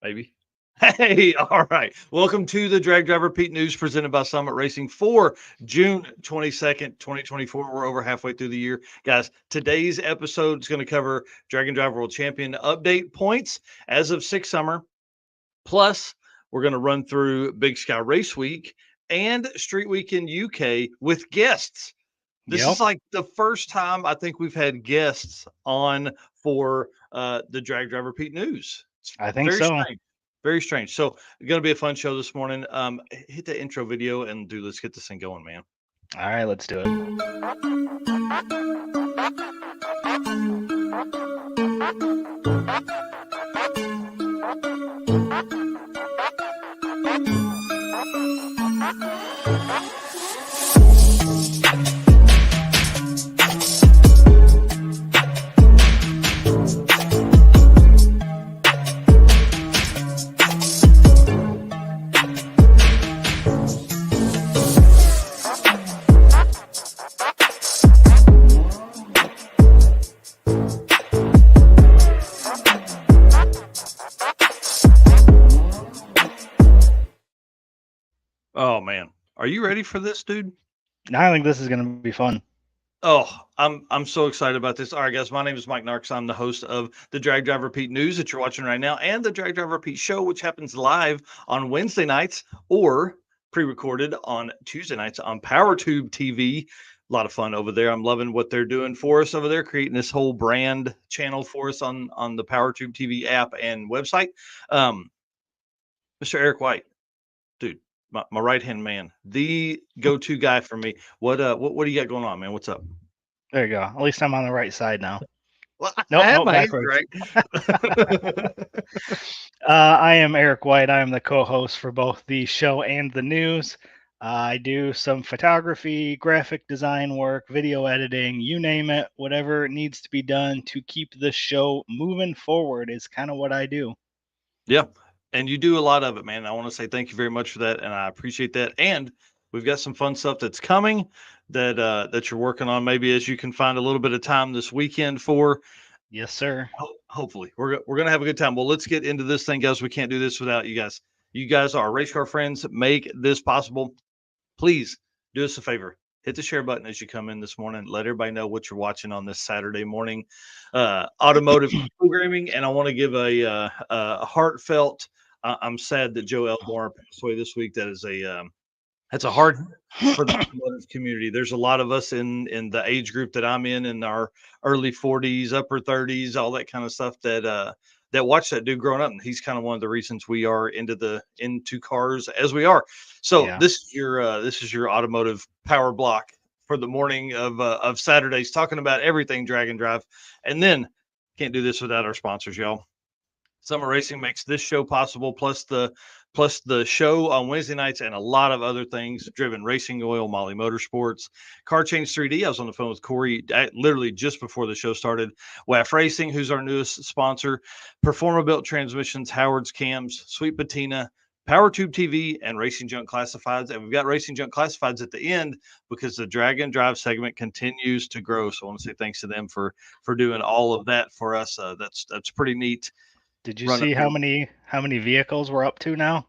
Maybe. Hey, all right. Welcome to the Drag Driver Pete News presented by Summit Racing for June 22nd, 2024. We're over halfway through the year. Guys, today's episode is going to cover Dragon Drive World Champion update points as of 6 summer. Plus, we're going to run through Big Sky Race Week and Street Week in UK with guests. This Yep. is like the first time I think we've had guests on for the Drag Driver Pete News. It's I think very so. strange. Very strange. So, going to be a fun show this morning. Hit the intro video and let's get this thing going, man. All right, let's do it. Oh man, are you ready for this, dude? I think this is going to be fun. Oh, I'm so excited about this. All right, guys, my name is Mike Narks. I'm the host of the Drag Driver Pete News that you're watching right now, and the Drag Driver Pete Show, which happens live on Wednesday nights or pre-recorded on Tuesday nights on PowerTube TV. A lot of fun over there. I'm loving what they're doing for us over there, creating this whole brand channel for us on the PowerTube TV app and website. Mr. Eric White, dude, my right hand man, the go-to guy for me. What do you got going on, man? What's up? There you go. At least I'm on the right side now. Well, Nope, I have nope, my hands backwards. right. I am Eric White. I am the co-host for both the show and the news. I do some photography, graphic design work, video editing, you name it. Whatever needs to be done to keep the show moving forward is kind of what I do. Yeah, and you do a lot of it, man. I want to say thank you very much for that, and I appreciate that. And we've got some fun stuff that's coming that you're working on. Maybe as you can find a little bit of time this weekend for. Yes, sir. Hopefully, we're gonna have a good time. Well, let's get into this thing, guys. We can't do this without you guys. You guys are race car friends. Make this possible. Please do us a favor. Hit the share button as you come in this morning. Let everybody know what you're watching on this Saturday morning automotive programming. And I want to give a heartfelt. I'm sad that Joe Elmore passed away this week. That's a hard for the automotive community. There's a lot of us in the age group that I'm in our early 40s, upper 30s, all that kind of stuff that watched that dude growing up, and he's kind of one of the reasons we are into cars as we are. So Yeah. this is your automotive power block for the morning of Saturdays, talking about everything drag and drive, and then can't do this without our sponsors, y'all. Summer Racing makes this show possible, plus the show on Wednesday nights and a lot of other things. Driven Racing Oil, Molly Motorsports, Car Change 3D. I was on the phone with Corey literally just before the show started. WAF Racing, who's our newest sponsor, Performa Built Transmissions, Howard's Cams, Sweet Patina, PowerTube TV, and Racing Junk Classifieds. And we've got Racing Junk Classifieds at the end because the Drag and Drive segment continues to grow. So I want to say thanks to them for doing all of that for us. That's pretty neat. Did you see how many vehicles we're up to now?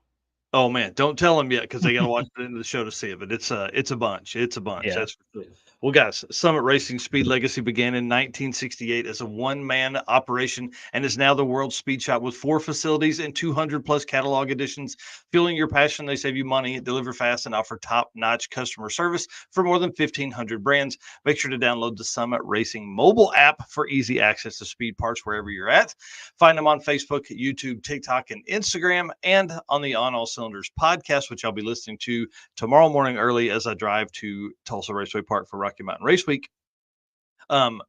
Oh man, don't tell them yet because they got to watch the end of the show to see it. But it's a bunch. It's a bunch. Yeah. That's for sure. Well, guys, Summit Racing Speed Legacy began in 1968 as a one-man operation and is now the world's speed shop with 4 facilities and 200 plus catalog editions. Fueling your passion, they save you money, deliver fast, and offer top-notch customer service for more than 1,500 brands. Make sure to download the Summit Racing mobile app for easy access to speed parts wherever you're at. Find them on Facebook, YouTube, TikTok, and Instagram, and on the On All Cylinders podcast, which I'll be listening to tomorrow morning early as I drive to Tulsa Raceway Park for Rocky Mountain Race Week. From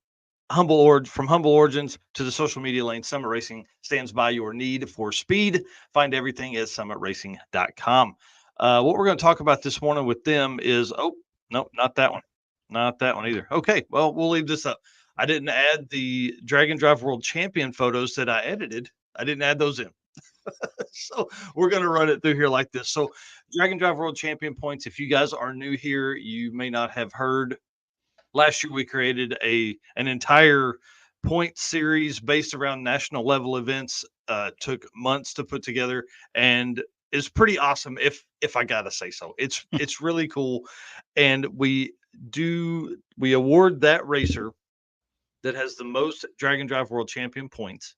humble origins to the social media lane, Summit Racing stands by your need for speed. Find everything at summitracing.com. What we're going to talk about this morning with them is, no, not that one. Not that one either. Okay, well, we'll leave this up. I didn't add the Drag and Drive World Champion photos that I edited. I didn't add those in. So we're going to run it through here like this. So Drag and Drive World Champion points. If you guys are new here, you may not have heard. Last year, we created an entire point series based around national level events took months to put together, and is pretty awesome. If I gotta say so, it's really cool, and we award that racer that has the most Dragon Drive World Champion points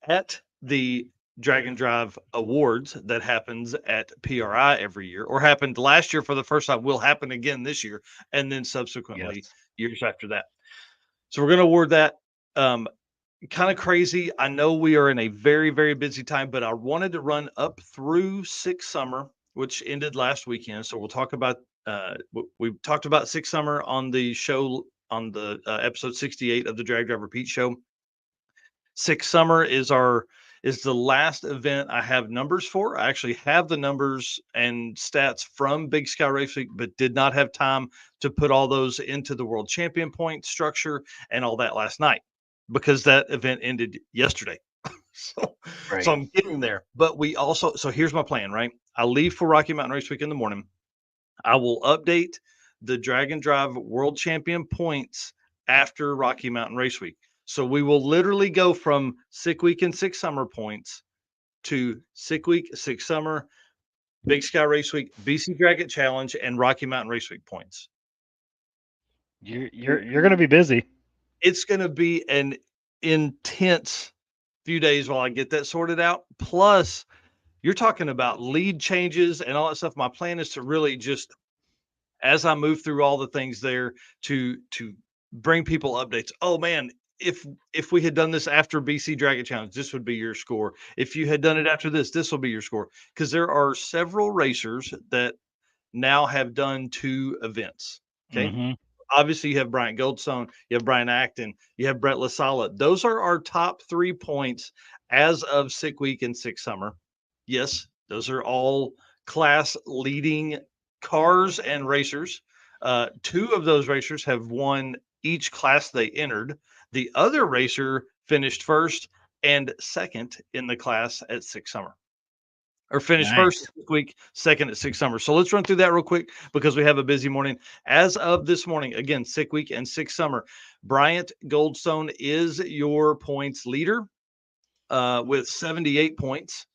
at the Dragon Drive Awards that happens at PRI every year, or happened last year for the first time, will happen again this year, and then subsequently Yes. years after that. So we're going to award that. Kind of crazy. I know we are in a very, very busy time, but I wanted to run up through Six Summer, which ended last weekend. So we'll talk about, we talked about Six Summer on the show, on the episode 68 of the Drag Drive Repeat show. Six Summer is the last event I have numbers for. I actually have the numbers and stats from Big Sky Race Week, but did not have time to put all those into the world champion point structure and all that last night because that event ended yesterday. so, Right. so I'm getting there. But we also, so here's my plan, right? I leave for Rocky Mountain Race Week in the morning. I will update the Dragon Drive World Champion points after Rocky Mountain Race Week. So we will literally go from Sick Week and Six Summer points to Sick Week, Six Summer, Big Sky Race Week, BC Dragon Challenge, and Rocky Mountain Race Week points. You're going to be busy. It's going to be an intense few days while I get that sorted out. Plus, you're talking about lead changes and all that stuff. My plan is to really just, as I move through all the things there, to bring people updates. Oh man, if we had done this after BC Dragon Challenge, this would be your score. If you had done it after this will be your score. Because there are several racers that now have done 2 events. Okay. Mm-hmm. Obviously, you have Brian Goldstone, you have Brian Acton, you have Brett LaSala. Those are our top 3 points as of Sick Week and Six Summer. Yes, those are all class leading cars and racers. 2 of those racers have won each class they entered. The other racer finished first and second in the class at Six Summer, or finished first Nice. this week, second at Six Summer. So let's run through that real quick because we have a busy morning. As of this morning, again, Sick Week and Six Summer, Bryant Goldstone is your points leader with 78 points.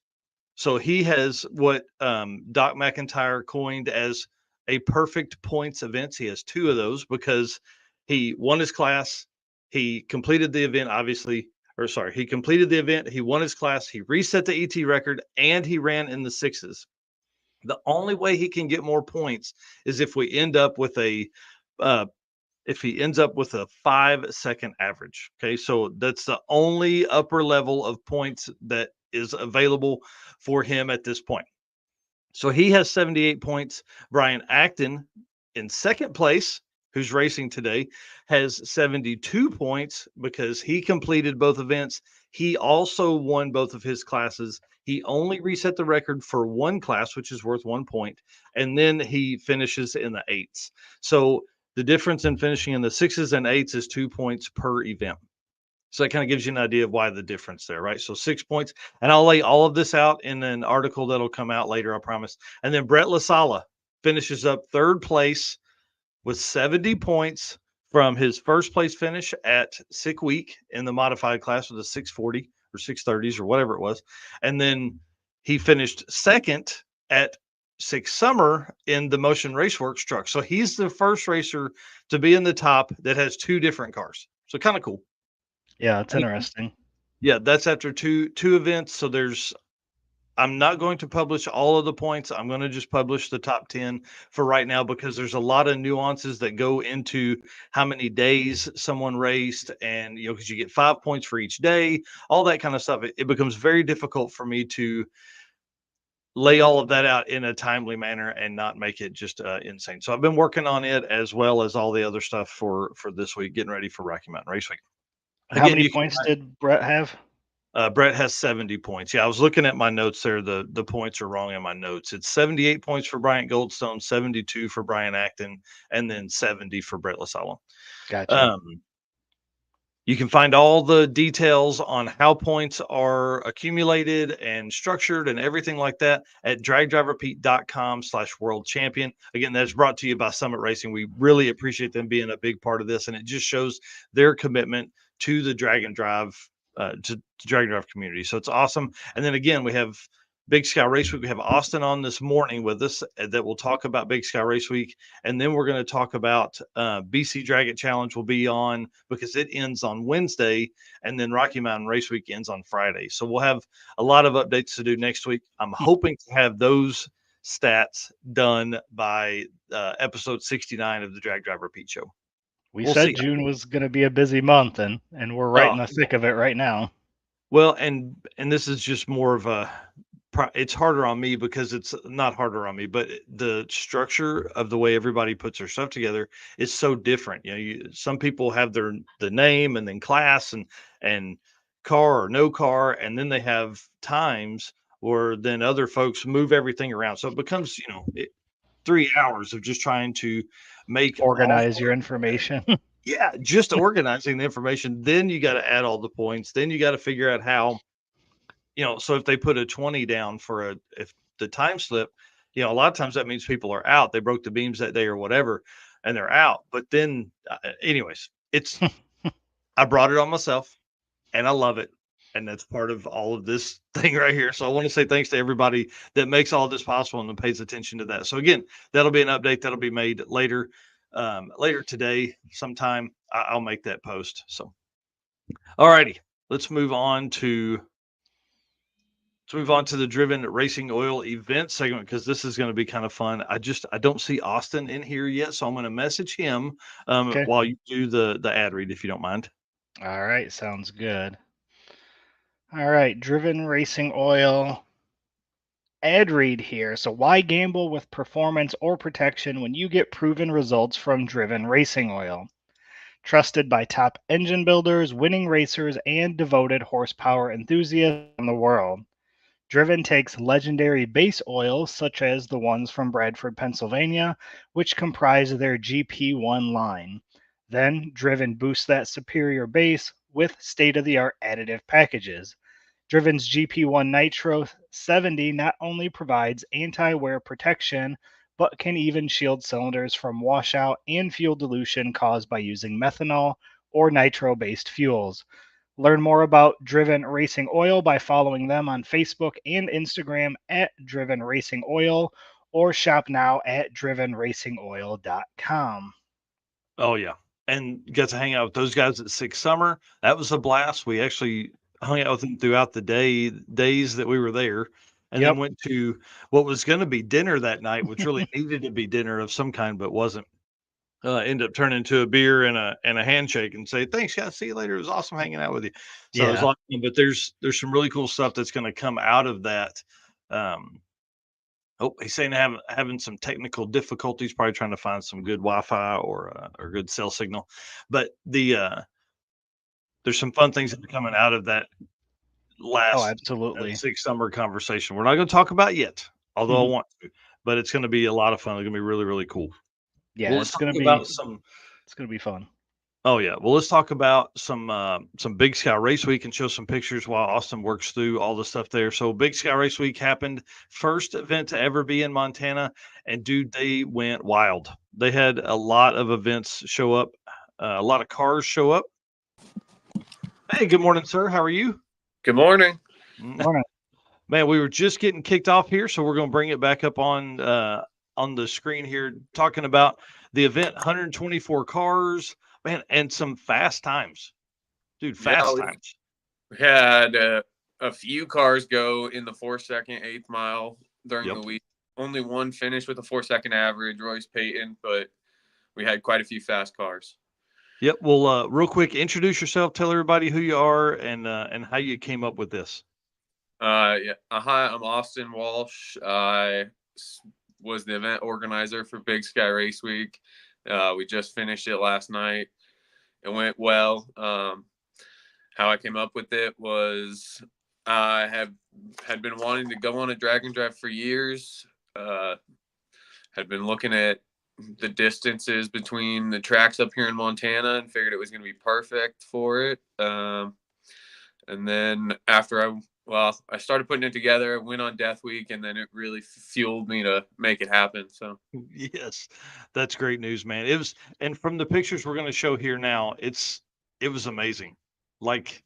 So he has what Doc McIntyre coined as a perfect points events. He has 2 of those because he won his class, he completed the event, obviously, or sorry, he completed the event, he won his class, he reset the ET record, and he ran in the 6s. The only way he can get more points is if we end up with a if he ends up with a 5-second average. Okay, so that's the only upper level of points that is available for him at this point. So he has 78 points. Brian Acton in second place, who's racing today, has 72 points because he completed both events. He also won both of his classes. He only reset the record for one class, which is worth 1 point, and then he finishes in the 8s. So the difference in finishing in the 6s and 8s is 2 points per event. So that kind of gives you an idea of why the difference there, right? So 6 points, and I'll lay all of this out in an article that'll come out later, I promise. And then Brett LaSala finishes up third place with 70 points from his first place finish at Sick Week in the modified class with a 640 or 630s or whatever it was. And then he finished second at Six Summer in the Motion Raceworks truck. So he's the first racer to be in the top that has 2 different cars. So kind of cool. Yeah, it's And interesting. yeah, that's after two events. So I'm not going to publish all of the points. I'm going to just publish the top 10 for right now because there's a lot of nuances that go into how many days someone raced, and because you get 5 points for each day, all that kind of stuff. It becomes very difficult for me to lay all of that out in a timely manner and not make it just insane. So I've been working on it as well as all the other stuff for this week, getting ready for Rocky Mountain Race Week. How Again, many you can points did Brett have? Brett has 70 points. Yeah, I was looking at my notes there. The points are wrong in my notes. It's 78 points for Bryant Goldstone, 72 for Brian Acton, and then 70 for Brett LaSala. Gotcha. You can find all the details on how points are accumulated and structured and everything like that at dragdriverepeat.com/world champion. Again, that's brought to you by Summit Racing. We really appreciate them being a big part of this, and it just shows their commitment to the Dragon Drive to drag drive community. So it's awesome. And then again, we have Big Sky Race Week. We have Austin on this morning with us that will talk about Big Sky Race Week, and then we're going to talk about BC Drag It Challenge will be on because it ends on Wednesday, and then Rocky Mountain Race Week ends on Friday. So we'll have a lot of updates to do next week. I'm hoping to have those stats done by episode 69 of the Drag Drive Repeat Show. We We'll said see. June was going to be a busy month, and we're right Oh, in the thick of it right now. well, and this is just more of a it's harder on me because it's not harder on me, but the structure of the way everybody puts their stuff together is so different. Some people have the name and then class and car or no car, and then they have times where then other folks move everything around. So it becomes 3 hours of just trying to make all Organize your information. yeah, just organizing the information. Then you got to add all the points. Then you got to figure out how, so if they put a 20 down if the time slip, a lot of times that means people are out. They broke the beams that day or whatever, and they're out. But then, anyways, I brought it on myself and I love it. And that's part of all of this thing right here. So I want to say thanks to everybody that makes all this possible and pays attention to that. So again, that'll be an update that'll be made later, later today sometime. I'll make that post. So, all righty, let's move on to the Driven Racing Oil event segment because this is going to be kind of fun. I don't see Austin in here yet, so I'm going to message him Okay. while you do the ad read if you don't mind. All right, sounds good. All right, Driven Racing Oil ad read here. So, why gamble with performance or protection when you get proven results from Driven Racing Oil? Trusted by top engine builders, winning racers, and devoted horsepower enthusiasts in the world. Driven takes legendary base oils, such as the ones from Bradford, Pennsylvania, which comprise their GP1 line. Then, Driven boosts that superior base with state of the art additive packages. Driven's GP1 Nitro 70 not only provides anti wear protection, but can even shield cylinders from washout and fuel dilution caused by using methanol or nitro based fuels. Learn more about Driven Racing Oil by following them on Facebook and Instagram at Driven Racing Oil or shop now at drivenracingoil.com. Oh yeah, and got to hang out with those guys at Six Summer. That was a blast. We actually hung out with them throughout the days that we were there, and then Yep. went to what was going to be dinner that night, which really needed to be dinner of some kind, but wasn't. End up turning into a beer and a handshake and say thanks, guys. See you later. It was awesome hanging out with you. So it was Yeah. awesome. But there's some really cool stuff that's going to come out of that. Um, Oh, he's saying having some technical difficulties, probably trying to find some good Wi-Fi or good cell signal. But there's some fun things that are coming out of that Oh, last absolutely. Six Summer conversation. We're not going to talk about yet, although I want to. But it's going to be a lot of fun. It's going to be really really cool. Yeah, Well, let's talk about some. it's gonna be fun. Oh yeah, well let's talk about some Big Sky Race Week and show some pictures while Austin works through all the stuff there. So Big Sky Race Week happened, first event to ever be in Montana, and dude, they went wild. They had a lot of events show up, a lot of cars show up. Hey, good morning, sir. How are you? Good morning. Morning. Man, we were just getting kicked off here, so we're going to bring it back up on the screen here, talking about the event. 124 cars, man, and some fast times, dude. Fast Yeah, times. we had a few cars go in the 4-second 8th mile during Yep. the week. Only one finished with a 4-second average, Royce Payton, but we had quite a few fast cars. Yep. Well, real quick, introduce yourself. Tell everybody who you are and how you came up with this. Yeah. Hi, I'm Austin Walsh. I was the event organizer for Big Sky Race Week. We just finished it last night. It went well. How I came up with it was I had been wanting to go on a drag and drive for years. Had been looking at the distances between the tracks up here in Montana and figured it was going to be perfect for it. And then after I started putting it together, went on Death Week, and then it really fueled me to make it happen. So Yes, that's great news, man. It was, and from the pictures we're going to show here now, it was amazing. Like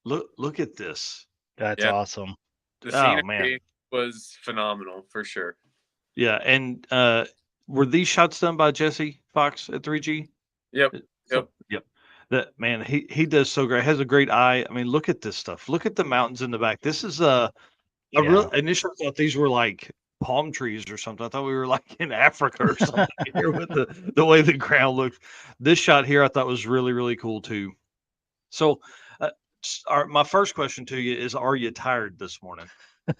Look at this. That's Yeah. awesome. The Oh man. scenery was phenomenal for sure. Yeah, and were these shots done by Jesse Fox at 3G? Yep. Yep. Yep. That man, he does so great. Has a great eye. I mean, look at this stuff. Look at the mountains in the back. This is I Yeah. really initially thought these were like palm trees or something. I thought we were like in Africa or something here with the way the ground looks. This shot here I thought was really, really cool too. So, my first question to you is: are you tired this morning?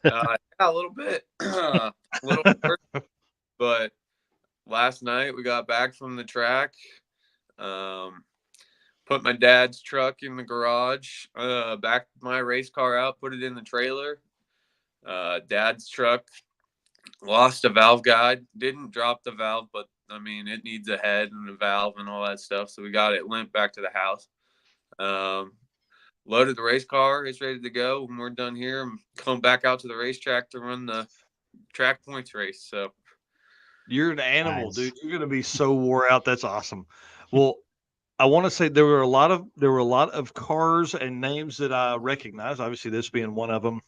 Yeah, a little bit, a little hurt, but last night we got back from the track. Put my dad's truck in the garage, backed my race car out, put it in the trailer. Dad's truck lost a valve guide, didn't drop the valve, but I mean, it needs a head and a valve and all that stuff. So we got it limped back to the house. Loaded the race car. It's ready to go. When we're done here, I'm coming back out to the racetrack to run the track points race. So You're an animal, Nice. dude. You're gonna be so wore out. That's awesome. Well, I want to say there were a lot of cars and names that I recognize. Obviously, this being one of them.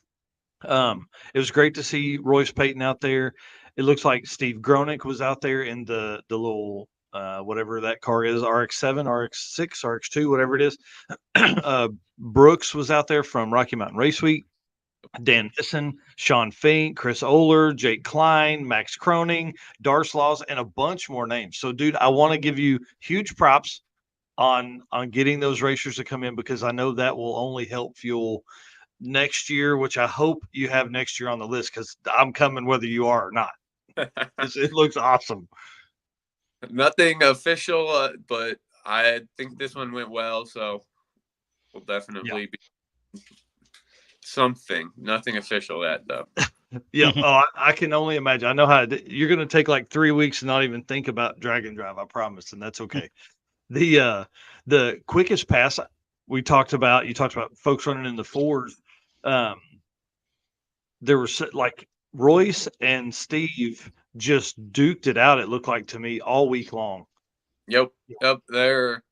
It was great to see Royce Payton out there. It looks like Steve Gronick was out there in the little whatever that car is, RX-7, RX-6, RX-2, whatever it is. Brooks was out there from Rocky Mountain Race Week. Dan Nissen, Sean Fink, Chris Oler, Jake Klein, Max Croning, Darce Laws, and a bunch more names. So, dude, I want to give you huge props on getting those racers to come in because I know that will only help fuel next year, which I hope you have next year on the list because I'm coming whether you are or not. It looks awesome. nothing official, but I think this one went well. So we'll definitely be something. Nothing official yet, though. Yeah. Oh, I can only imagine. I know how you're going to take like 3 weeks and not even think about drag and drive. I promise, and that's okay. The quickest pass we talked about. You talked about folks running in the fours. Um, there was like Royce and Steve just duked it out. It looked like to me all week long. Yep. They're,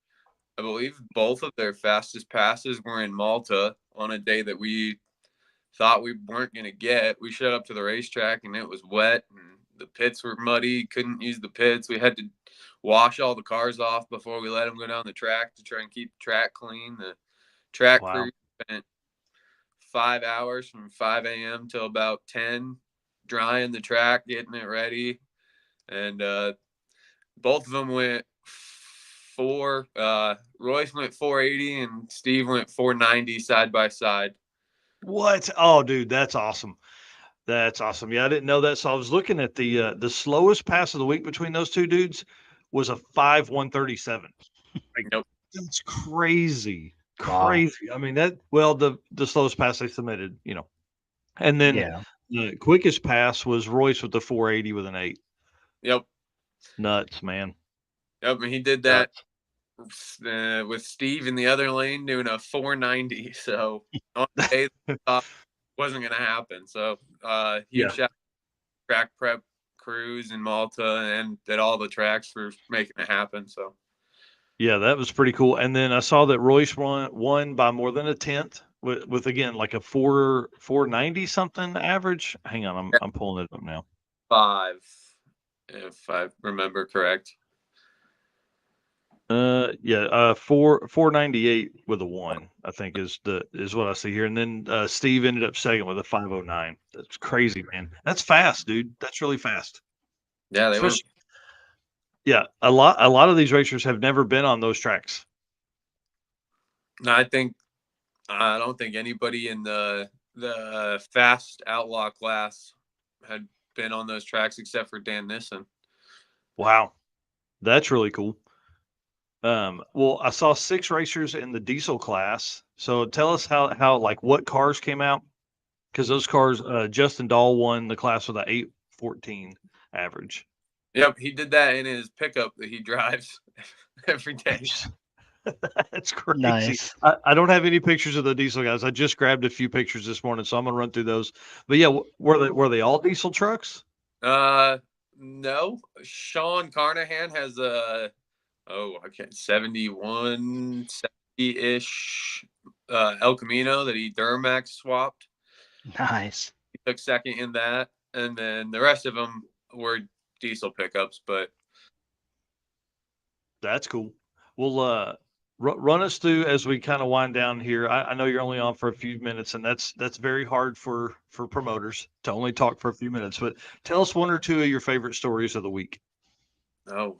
I believe both of their fastest passes were in Malta on a day that we thought we weren't going to get. We showed up to the racetrack and it was wet and the pits were muddy. Couldn't use the pits. We had to wash all the cars off before we let them go down the track to try and keep the track clean. The track crew spent 5 hours from 5 a.m. till about 10 drying the track, getting it ready. And both of them went Royce went 480 and Steve went 490 side by side. What? Oh, dude, that's awesome. That's awesome. Yeah, I didn't know that. So I was looking at the slowest pass of the week between those two dudes was a 5:137. Nope. That's crazy. Wow. Crazy. I mean the slowest pass they submitted, And then Yeah. the quickest pass was Royce with the 480 with an 8. Yep. Nuts, man. Yep. And he did that with Steve in the other lane doing a 490. So on the day that wasn't going to happen. So huge shout out to track prep crews in Malta and at all the tracks for making it happen. So Yeah, that was pretty cool. And then I saw that Royce won by more than a tenth with again like a 490 something average. Hang on, I'm pulling it up now. 5, if I remember correct. 498 with a 1, I think is what I see here. And then Steve ended up second with a 509. That's crazy, man. That's fast, dude. That's really fast. Yeah, they were. Yeah, a lot of these racers have never been on those tracks. No, I don't think anybody in the fast outlaw class had been on those tracks except for Dan Nissen. Wow, that's really cool. Well, I saw 6 racers in the diesel class. So tell us how like what cars came out because those cars. Justin Dahl won the class with a 814 average. Yep, he did that in his pickup that he drives every day. That's crazy. Nice. I don't have any pictures of the diesel guys. I just grabbed a few pictures this morning, so I'm gonna run through those. But yeah, were they all diesel trucks? No. Sean Carnahan has a 71, 70-ish El Camino that he Duramax swapped. Nice. He took second in that, and then the rest of them were diesel pickups. But That's cool. Well, run us through as we kind of wind down here. I know you're only on for a few minutes, and that's very hard for promoters to only talk for a few minutes. But tell us one or two of your favorite stories of the week. oh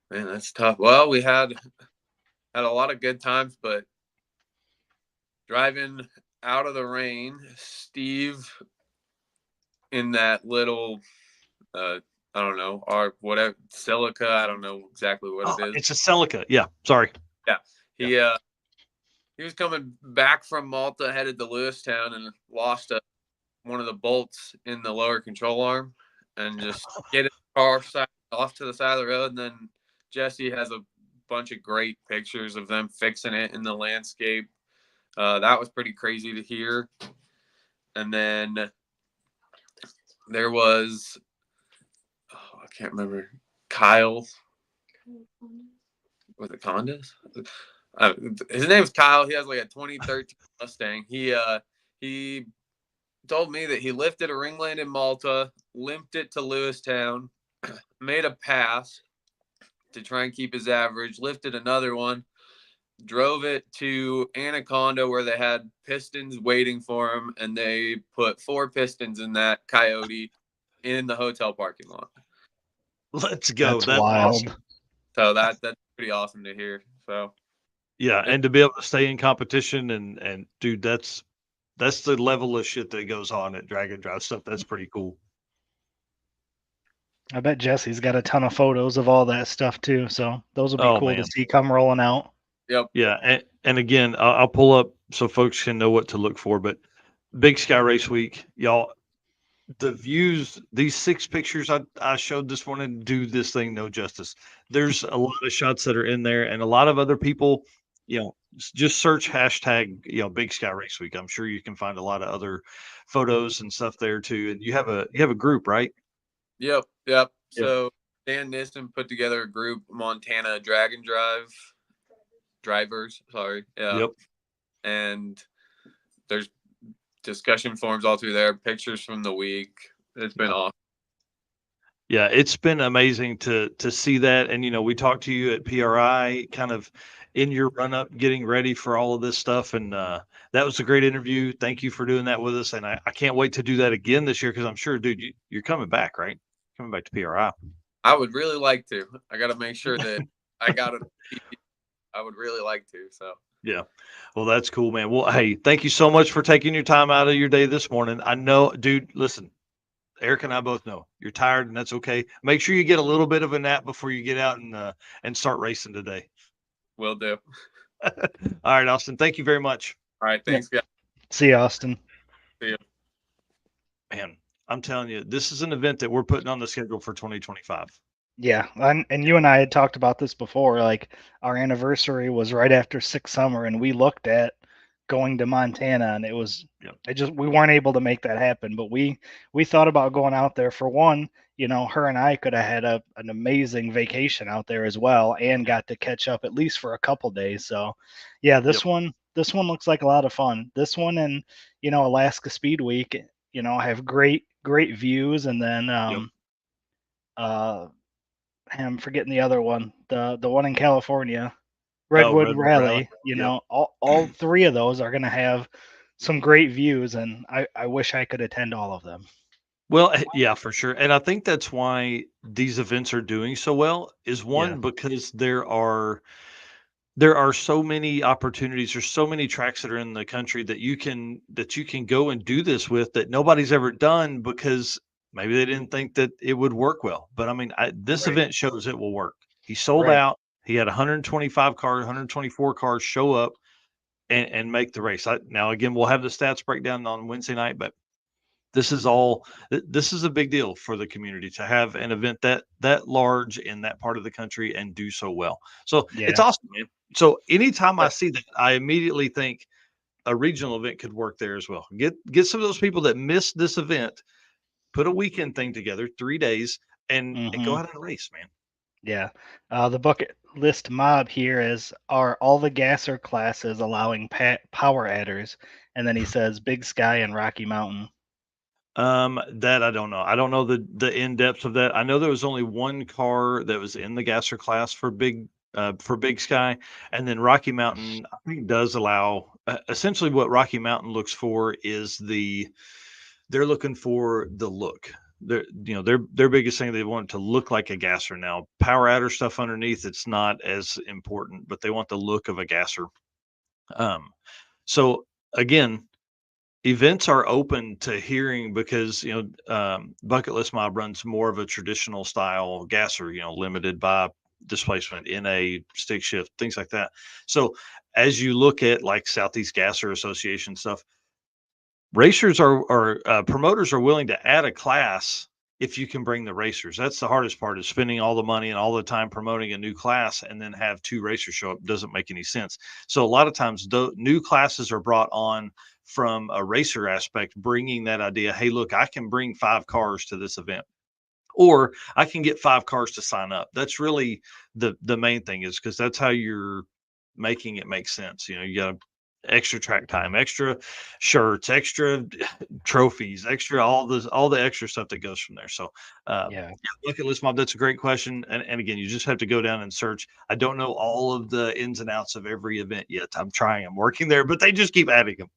man, that's tough. Well, we had a lot of good times, but driving out of the rain, Steve in that little I don't know, or whatever silica, I don't know exactly what Oh, it is. it's a Celica. Yeah, sorry. Yeah. He was coming back from Malta headed to Lewistown and lost one of the bolts in the lower control arm and just get his car off to the side of the road. And then Jesse has a bunch of great pictures of them fixing it in the landscape. That was pretty crazy to hear. And then there was, I can't remember, Kyle. Was it Condas? His name's Kyle. He has like a 2013 Mustang. He told me that he lifted a ringland in Malta, limped it to Lewistown, made a pass to try and keep his average, lifted another one, drove it to Anaconda where they had pistons waiting for him, and they put 4 pistons in that Coyote in the hotel parking lot. Let's go. That's wild. Awesome. So that's pretty awesome to hear. So Yeah, and to be able to stay in competition and dude, that's the level of shit that goes on at drag and drive stuff. That's pretty cool. I bet Jesse's got a ton of photos of all that stuff too. So those will be Oh, cool man. to see come rolling out. yep. Yeah, and again, I'll pull up so folks can know what to look for. But Big Sky Race Week, y'all, the views, these 6 pictures I showed this morning do this thing no justice. There's a lot of shots that are in there, and a lot of other people, just search hashtag, Big Sky Race Week. I'm sure you can find a lot of other photos and stuff there too. And you have a group, right? Yep. Yep. So Dan Nissen put together a group, Montana Drag and Drive drivers. Sorry. Yeah. Yep. And there's discussion forums all through there, pictures from the week. It's been awesome. Yeah, it's been amazing to see that. And we talked to you at PRI kind of in your run up getting ready for all of this stuff. And that was a great interview. Thank you for doing that with us. And I can't wait to do that again this year because I'm sure, dude, you're coming back, right? Coming back to PRI. I would really like to. I got to make sure that I got it. I would really like to. So yeah. Well, that's cool, man. Well, hey, thank you so much for taking your time out of your day this morning. I know, dude, listen, Eric and I both know you're tired, and that's okay. Make sure you get a little bit of a nap before you get out and start racing today. Will do. All right, Austin. Thank you very much. All right. Thanks, guys. See you, Austin. See you. Man, I'm telling you, this is an event that we're putting on the schedule for 2025. Yeah, and you and I had talked about this before. Like our anniversary was right after Six Summer, and we looked at going to Montana, and it was we weren't able to make that happen. But we thought about going out there. For one, her and I could have had an amazing vacation out there as well, and got to catch up at least for a couple days. So, yeah, this one looks like a lot of fun. This one and Alaska Speed Week, have great views, and then I'm forgetting the other one, the one in California, Redwood Rally. All 3 of those are going to have some great views, and I wish I could attend all of them. Well, yeah, for sure. And I think that's why these events are doing so well is one, because there are so many opportunities. There's so many tracks that are in the country that you can go and do this with that nobody's ever done because maybe they didn't think that it would work well. But I mean, this event shows it will work. He sold out. He had 125 cars, 124 cars show up and make the race. Now, again, we'll have the stats breakdown on Wednesday night, but this is a big deal for the community to have an event that large in that part of the country and do so well. So it's awesome, man. So anytime I see that, I immediately think a regional event could work there as well. Get some of those people that missed this event, put a weekend thing together, 3 days, and go out and race, man. Yeah. The bucket list mob here is, are all the gasser classes allowing power adders? And then he says Big Sky and Rocky Mountain. That I don't know. I don't know the in depth of that. I know there was only one car that was in the gasser class for Big Sky, and then Rocky Mountain I think does allow. Essentially, what Rocky Mountain looks for is they're looking for the look. Their biggest thing, they want it to look like a gasser. Now, power adder stuff underneath, it's not as important, but they want the look of a gasser. So again, events are open to hearing because Bucket List Mob runs more of a traditional style gasser, limited by displacement, NA, stick shift, things like that. So as you look at like Southeast Gasser Association stuff, racers are promoters are willing to add a class if you can bring the racers. That's the hardest part, is spending all the money and all the time promoting a new class and then have two racers show up. Doesn't make any sense. So a lot of times new classes are brought on from a racer aspect, bringing that idea, hey, look, I can bring 5 cars to this event, or I can get 5 cars to sign up. That's really the main thing, is because that's how you're making it make sense. You got extra track time, extra shirts, extra trophies, extra all the extra stuff that goes from there. So Yeah. Bucket List Mob, that's a great question. And again, you just have to go down and search. I don't know all of the ins and outs of every event yet. I'm working there, but they just keep adding them.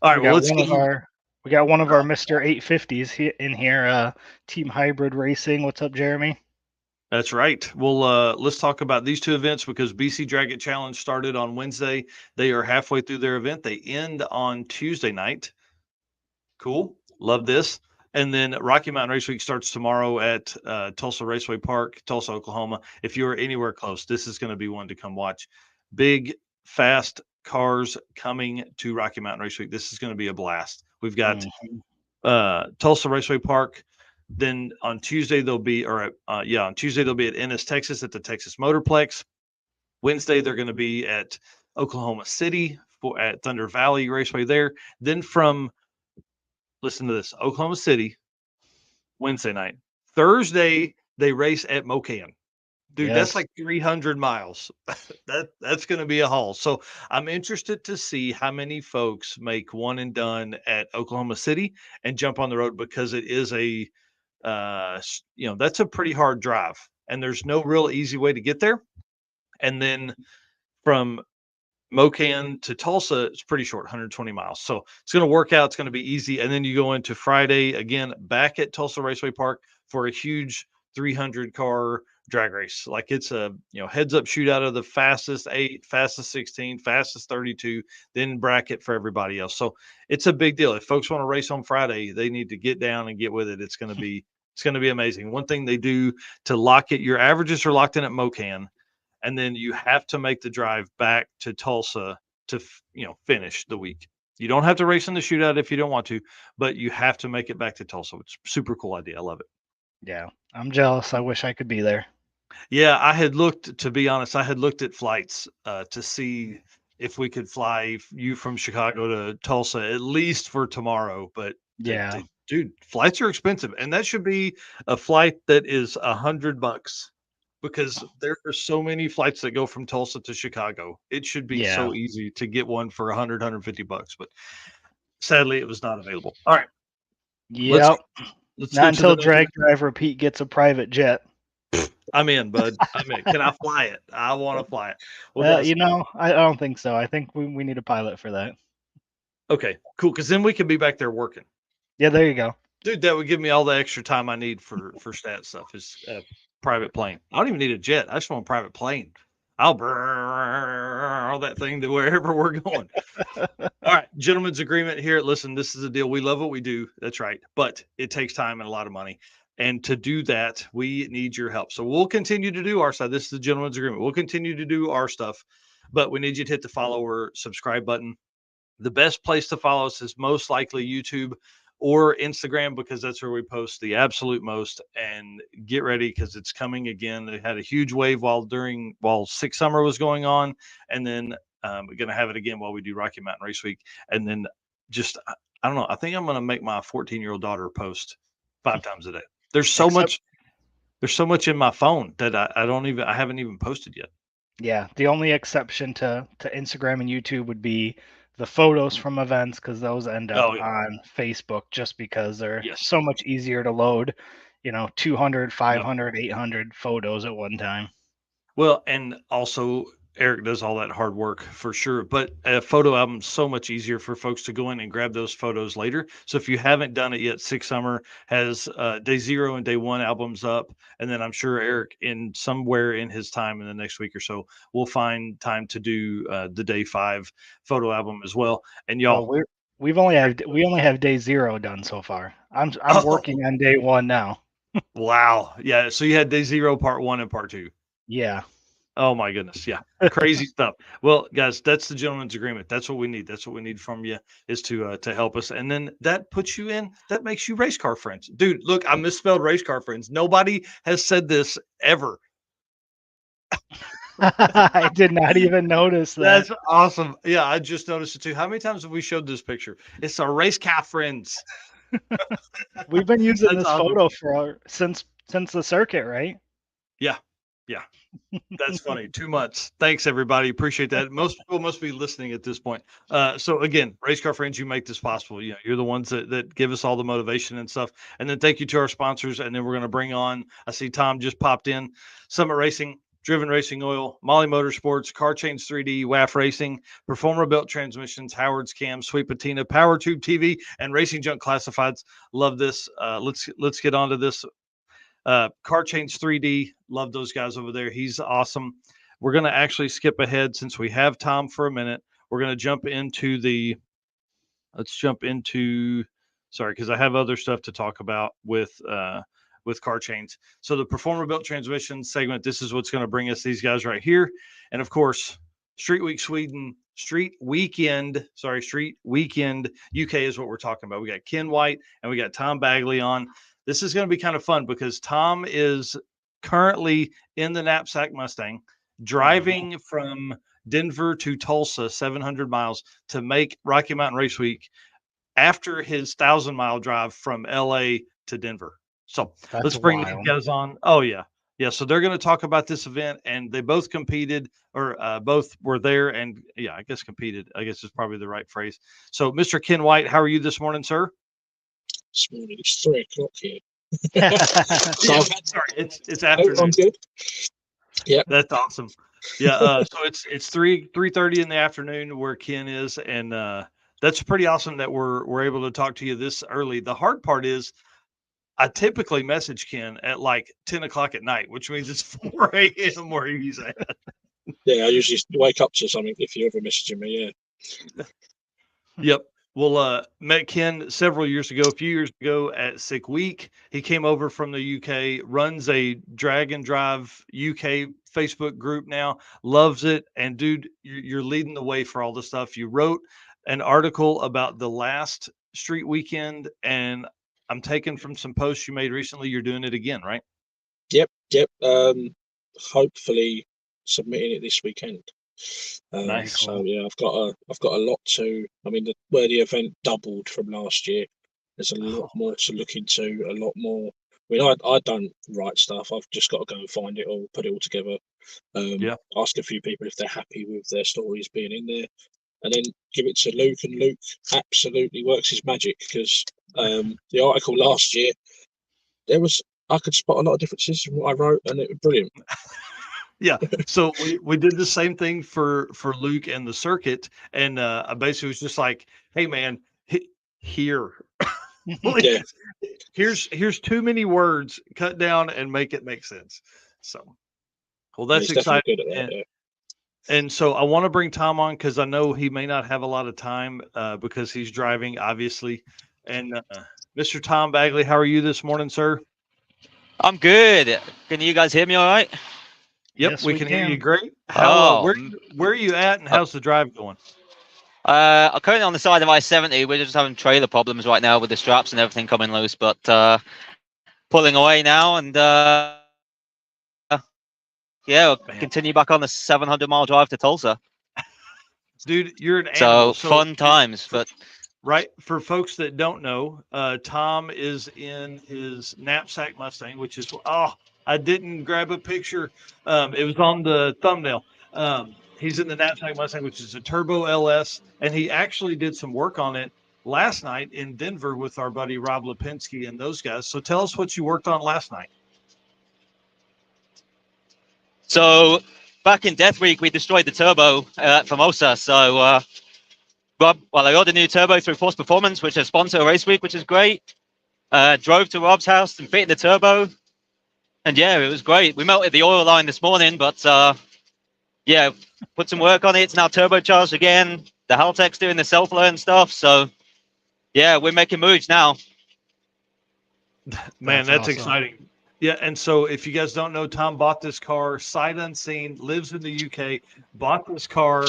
All right, We well, got let's one of go. our Mr. 850s in here, Team Hybrid Racing. What's up, Jeremy? That's right. Well, let's talk about these two events because BC Drag It Challenge started on Wednesday. They are halfway through their event. They end on Tuesday night. Cool. Love this. And then Rocky Mountain Race Week starts tomorrow at Tulsa Raceway Park, Tulsa, Oklahoma. If you're anywhere close, this is going to be one to come watch. Big, fast cars coming to Rocky Mountain Race Week. This is going to be a blast. We've got Tulsa Raceway Park. Then on Tuesday they'll be, on Tuesday they'll be at Ennis, Texas, at the Texas Motorplex. Wednesday they're going to be at Oklahoma City at Thunder Valley Raceway there. Then listen to this, Oklahoma City Wednesday night. Thursday they race at Mocan. Dude, that's Yes. like 300 miles. That's going to be a haul. So I'm interested to see how many folks make one and done at Oklahoma City and jump on the road, because it is that's a pretty hard drive, and there's no real easy way to get there. And then from Mocan to Tulsa, it's pretty short, 120 miles. So it's going to work out. It's going to be easy. And then you go into Friday again, back at Tulsa Raceway Park for a huge 300 car drag race. Like it's a heads up shootout of the fastest 8, fastest 16, fastest 32, then bracket for everybody else. So it's a big deal. If folks want to race on Friday, they need to get down and get with it. It's going to be amazing. One thing they do to lock it, your averages are locked in at Mocan, and then you have to make the drive back to Tulsa to finish the week. You don't have to race in the shootout if you don't want to, but you have to make it back to Tulsa. It's a super cool idea. I love it. Yeah. I'm jealous. I wish I could be there. Yeah, to be honest, I had looked at flights to see if we could fly you from Chicago to Tulsa at least for tomorrow. But Yeah. dude, flights are expensive, and that should be a flight that is $100, because there are so many flights that go from Tulsa to Chicago. It should be Yeah. so easy to get one for $150, but sadly it was not available. All right, let's Yep. let's Not go to the until drag driver Pete gets a private jet. I'm in, bud. I'm in. Can I fly it? I want to fly it. Well, guys, I don't think so. I think we need a pilot for that. okay, cool. Because then we can be back there working. Yeah, there you go. Dude, that would give me all the extra time I need for stat stuff. Is a private plane. I don't even need a jet. I just want a private plane. I'll all that thing to wherever we're going. All right, gentlemen's agreement here. Listen, this is a deal. We love what we do. That's right. But it takes time and a lot of money. And to do that, we need your help. So we'll continue to do our side. This is the gentleman's agreement. We'll continue to do our stuff, but we need you to hit the follow or subscribe button. The best place to follow us is most likely YouTube or Instagram, because that's where we post the absolute most. And get ready, because it's coming again. They had a huge wave while Six Summer was going on, and then we're going to have it again while we do Rocky Mountain Race Week. And then just I don't know. I think I'm going to make my 14-year-old daughter post 5 times a day. There's so Except much. There's so much in my phone that I haven't even posted yet. Yeah, the only exception to Instagram and YouTube would be the photos from events, because those end up Oh, yeah. on Facebook just because they're Yes. so much easier to load, 200, Yep. 500, 800 photos at one time. Well, and also Eric does all that hard work for sure, but a photo album's so much easier for folks to go in and grab those photos later. So if you haven't done it yet, Six Summer has day 0 and day 1 albums up, and then I'm sure Eric in somewhere in his time in the next week or so will find time to do the day 5 photo album as well. And Well, y'all, we only have day 0 done so far. I'm oh working on day 1 now. wow, yeah. So you had day 0, part 1, and part 2. Yeah. Oh my goodness. Yeah. Crazy stuff. Well, guys, that's the gentleman's agreement. That's what we need. That's what we need from you is to help us. And then that makes you race car friends. Dude, look, I misspelled race car friends. Nobody has said this ever. I did not even notice that. That's awesome. Yeah, I just noticed it too. How many times have we showed this picture? It's our race car friends. We've been using That's this awesome. photo since the circuit, right? Yeah. Yeah. That's funny. 2 months. Thanks, everybody. Appreciate that. Most people must be listening at this point. So again, race car friends, you make this possible. You're the ones that give us all the motivation and stuff. And then thank you to our sponsors. And then we're going to bring on, I see Tom just popped in, Summit Racing, Driven Racing Oil, Molly Motorsports, Car Chains 3D, WAF Racing, Performer Built Transmissions, Howard's Cam, Sweet Patina, Power Tube TV, and Racing Junk Classifieds. Love this. Let's get on to this. Car Chains 3D, love those guys over there. He's awesome. We're going to actually skip ahead since we have Tom for a minute. We're going to jump into sorry, because I have other stuff to talk about with Car Chains. So the Performer Built Transmission segment, this is what's going to bring us these guys right here. And of course, Street Weekend UK is what we're talking about. We got Ken White and we got Tom Bagguley on. This is going to be kind of fun because Tom is currently in the Knapsack Mustang driving from Denver to Tulsa, 700 miles to make Rocky Mountain Race Week after his 1,000-mile drive from LA to Denver. So let's bring these guys on. Oh, yeah. Yeah. So they're going to talk about this event, and they both competed or both were there. And yeah, I guess competed, I guess is probably the right phrase. So, Mr. Ken White, how are you this morning, sir? This morning it's 3 o'clock here. Sorry, it's afternoon. I'm good. Yeah, that's awesome. Yeah, so it's 3:30 in the afternoon where Ken is, and that's pretty awesome that we're able to talk to you this early. The hard part is I typically message Ken at like 10 o'clock at night, which means it's 4 a.m. where he's at. Yeah, I usually wake up to something if you're ever messaging me. Yeah. Yep. Well, met Ken several years ago, a few years ago at Sick Week. He came over from the UK, runs a Drag and Drive UK Facebook group now, loves it. And dude, you're leading the way for all the stuff. You wrote an article about the last street weekend, and I'm taking from some posts you made recently. You're doing it again, right? Yep. Hopefully submitting it this weekend. Nice. So yeah, I've got a lot to. I mean, where the event doubled from last year, there's a lot more to look into. A lot more. I mean, I don't write stuff. I've just got to go and find it all, put it all together. Ask a few people if they're happy with their stories being in there, and then give it to Luke. And Luke absolutely works his magic because the article last year, I could spot a lot of differences from what I wrote, and it was brilliant. Yeah, so we did the same thing for Luke and the circuit, and I basically was just like, "Hey, man, here, here's too many words. Cut down and make it make sense." So, well, that's exciting. Good at that, and so I want to bring Tom on because I know he may not have a lot of time because he's driving, obviously. And Mr. Tom Bagguley, how are you this morning, sir? I'm good. Can you guys hear me all right? Yep, Yes, we can hear you great. How, where are you at, and how's the drive going? I'm currently on the side of I-70. We're just having trailer problems right now with the straps and everything coming loose, but pulling away now, and we'll continue back on the 700-mile drive to Tulsa. Dude, you're an animal. So fun times, but right, for folks that don't know, Tom is in his Knapsack Mustang, which is I didn't grab a picture. It was on the thumbnail. He's in the Knapsack Mustang, which is a Turbo LS, and he actually did some work on it last night in Denver with our buddy Rob Lipinski and those guys. So tell us what you worked on last night. So back in Death Week, we destroyed the turbo at Formosa. So Rob, well, I got a new turbo through Force Performance, which is a sponsor of Race Week, which is great. Drove to Rob's house and fitted the turbo. And yeah, it was great. We melted the oil line this morning, but yeah, put some work on it. It's now turbocharged again. The Haltech's doing the self-learn stuff. So yeah, we're making moves now. Man, that's awesome. exciting. Yeah, and so if you guys don't know, Tom bought this car sight unseen, lives in the UK, bought this car,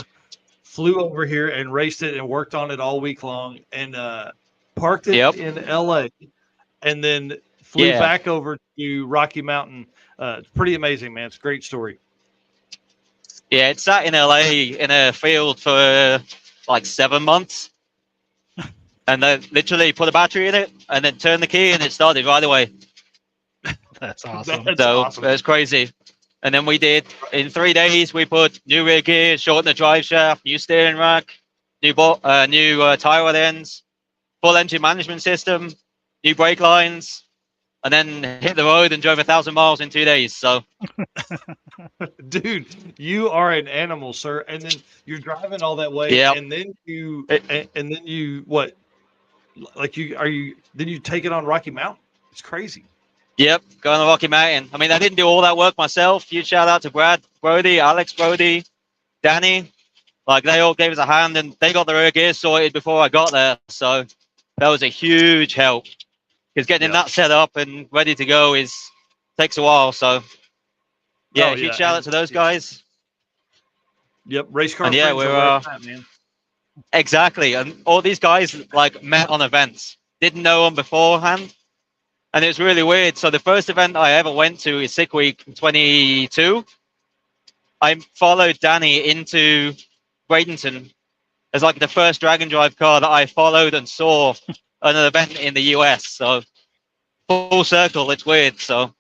flew over here and raced it and worked on it all week long, and parked it in LA, and then flew back over to Rocky Mountain. It's pretty amazing, man. It's a great story. Yeah, it sat in LA in a field for like 7 months. And then literally put a battery in it and then turned the key and it started right away. That's awesome. That's So awesome. it's crazy. And then we did, in 3 days, we put new rear gear, shortened the drive shaft, new steering rack, new tire rod ends, full engine management system, new brake lines, and then hit the road and drove 1,000 miles in 2 days. So, dude, you are an animal, sir. And then you're driving all that way, and then you what? Like then you take it on Rocky Mountain. It's crazy. Yep, going to Rocky Mountain. I mean, I didn't do all that work myself. Huge shout out to Brad Brody, Alex Brody, Danny. Like, they all gave us a hand, and they got the rear gear sorted before I got there. So that was a huge help, because getting that set up and ready to go takes a while. So yeah, huge shout out to those guys. Yep, race car. And yeah, we're man. Exactly, and all these guys like met on events, didn't know them beforehand. And it was really weird. So the first event I ever went to is Sick Week 22. I followed Danny into Bradenton as like the first Dragon Drive car that I followed and saw at an event in the US. So full circle, it's weird. So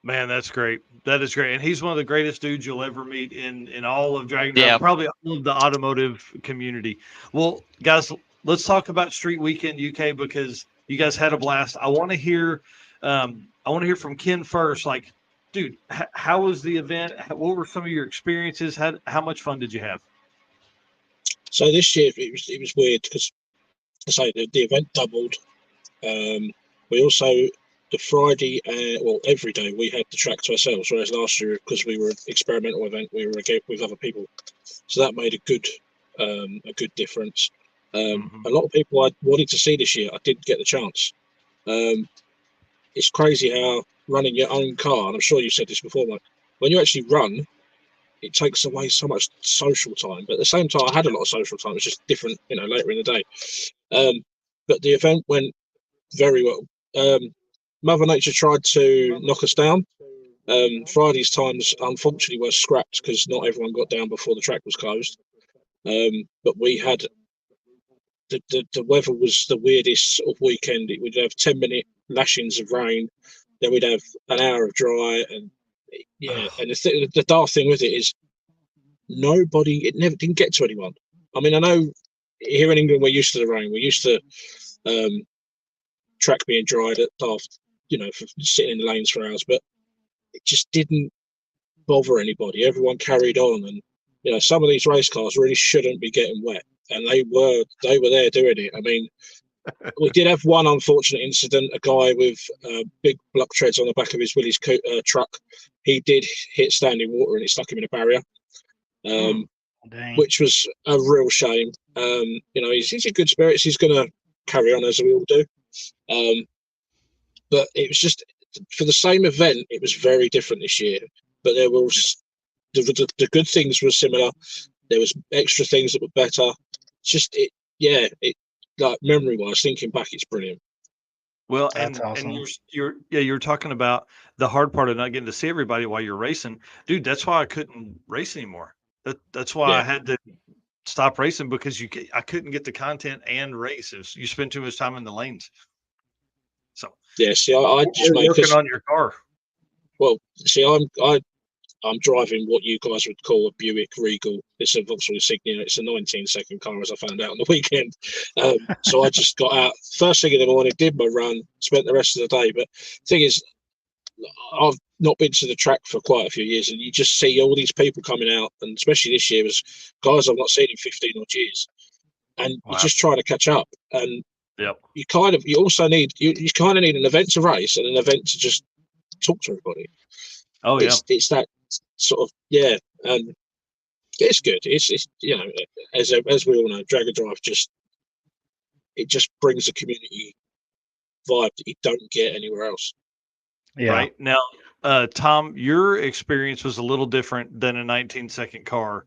man, that's great. That is great. And he's one of the greatest dudes you'll ever meet in all of Dragon Drive, probably all of the automotive community. Well, guys, let's talk about Street Weekend UK, because you guys had a blast. I want to hear from Ken first. Like, dude, how was the event? What were some of your experiences? How much fun did you have? So this year it was weird because, I say, the event doubled. We also, the Friday, every day we had the track to ourselves, whereas last year, because we were an experimental event, we were with other people, so that made a good difference. A lot of people I wanted to see this year, I didn't get the chance. It's crazy how running your own car, and I'm sure you said this before, Mike, when you actually run, it takes away so much social time. But at the same time, I had a lot of social time. It's just different, later in the day. But the event went very well. Mother Nature tried to knock us down. Friday's times, unfortunately, were scrapped because not everyone got down before the track was closed. But we had the weather was the weirdest sort of weekend. We'd have 10-minute lashings of rain, then we'd have an hour of dry, and and the dark thing with it is it never didn't get to anyone. I mean, I know here in England we're used to the rain, we're used to track being dried at half, for sitting in the lanes for hours, but it just didn't bother anybody. Everyone carried on, and some of these race cars really shouldn't be getting wet, and they were there doing it. I mean, we did have one unfortunate incident. A guy with big block treads on the back of his Willys truck, he did hit standing water and it stuck him in a barrier, which was a real shame. He's in good spirits. He's going to carry on as we all do. But it was just, for the same event, it was very different this year. But there was the good things were similar. There was extra things that were better. It's just like memory-wise, thinking back, it's brilliant. Well, That's and awesome. you're talking about the hard part of not getting to see everybody while you're racing, dude. That's why I couldn't race anymore. That's why I had to stop racing, because I couldn't get the content and races. You spend too much time in the lanes. So see, I just working on your car. Well, see, I'm driving what you guys would call a Buick Regal. It's a Vauxhall Insignia. It's a 19-second car, as I found out on the weekend. So I just got out first thing in the morning, did my run, spent the rest of the day. But the thing is, I've not been to the track for quite a few years, and you just see all these people coming out, and especially this year, was guys I've not seen in 15 odd years, and Wow. you're just trying to catch up. And Yep. you kind of need an event to race and an event to just talk to everybody. Oh yeah. It's that sort of and it's good. It's as we all know, Drag and Drive just brings a community vibe that you don't get anywhere else. Yeah. Right now, Tom, your experience was a little different than a 19-second car.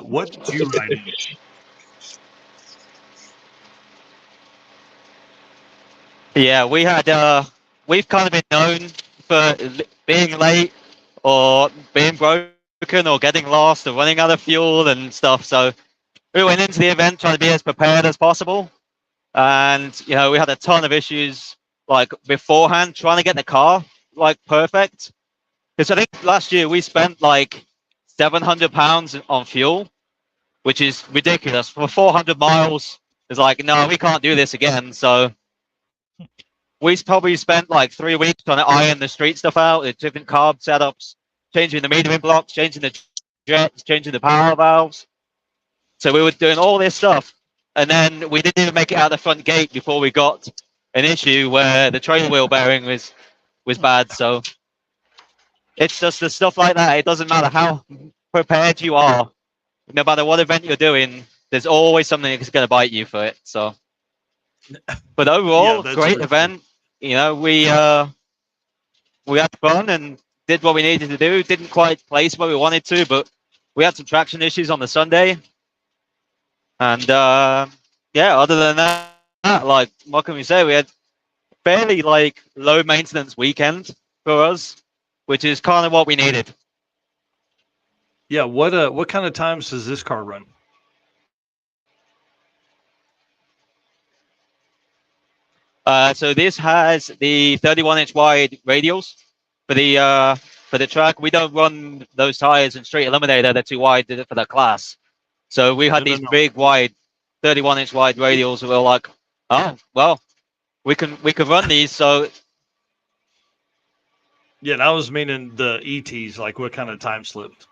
What did you ride in? Yeah, we've kind of been known for being late or being broken or getting lost or running out of fuel and stuff. So we went into the event trying to be as prepared as possible. And, we had a ton of issues like beforehand trying to get the car like perfect. Because I think last year we spent like £700 on fuel, which is ridiculous. For 400 miles, it's like, no, we can't do this again. So we probably spent like 3 weeks trying to iron the street stuff out, the different carb setups, changing the metering blocks, changing the jets, changing the power valves. So we were doing all this stuff. And then we didn't even make it out the front gate before we got an issue where the trailer wheel bearing was bad. So it's just the stuff like that. It doesn't matter how prepared you are. No matter what event you're doing, there's always something that's going to bite you for it. So, but overall, that's great true. event. We had fun and did what we needed to do. Didn't quite place where we wanted to, but we had some traction issues on the Sunday. And other than that, like what can we say? We had fairly like low maintenance weekend for us, which is kind of what we needed. Yeah. What kind of times does this car run? So this has the 31-inch wide radials for the track. We don't run those tires in straight eliminator; they're too wide for the class. So we had these big, wide, 31-inch wide radials. And we were like, oh well, we can run these. So Yeah, and I was meaning the ETs. Like, what kind of time slipped?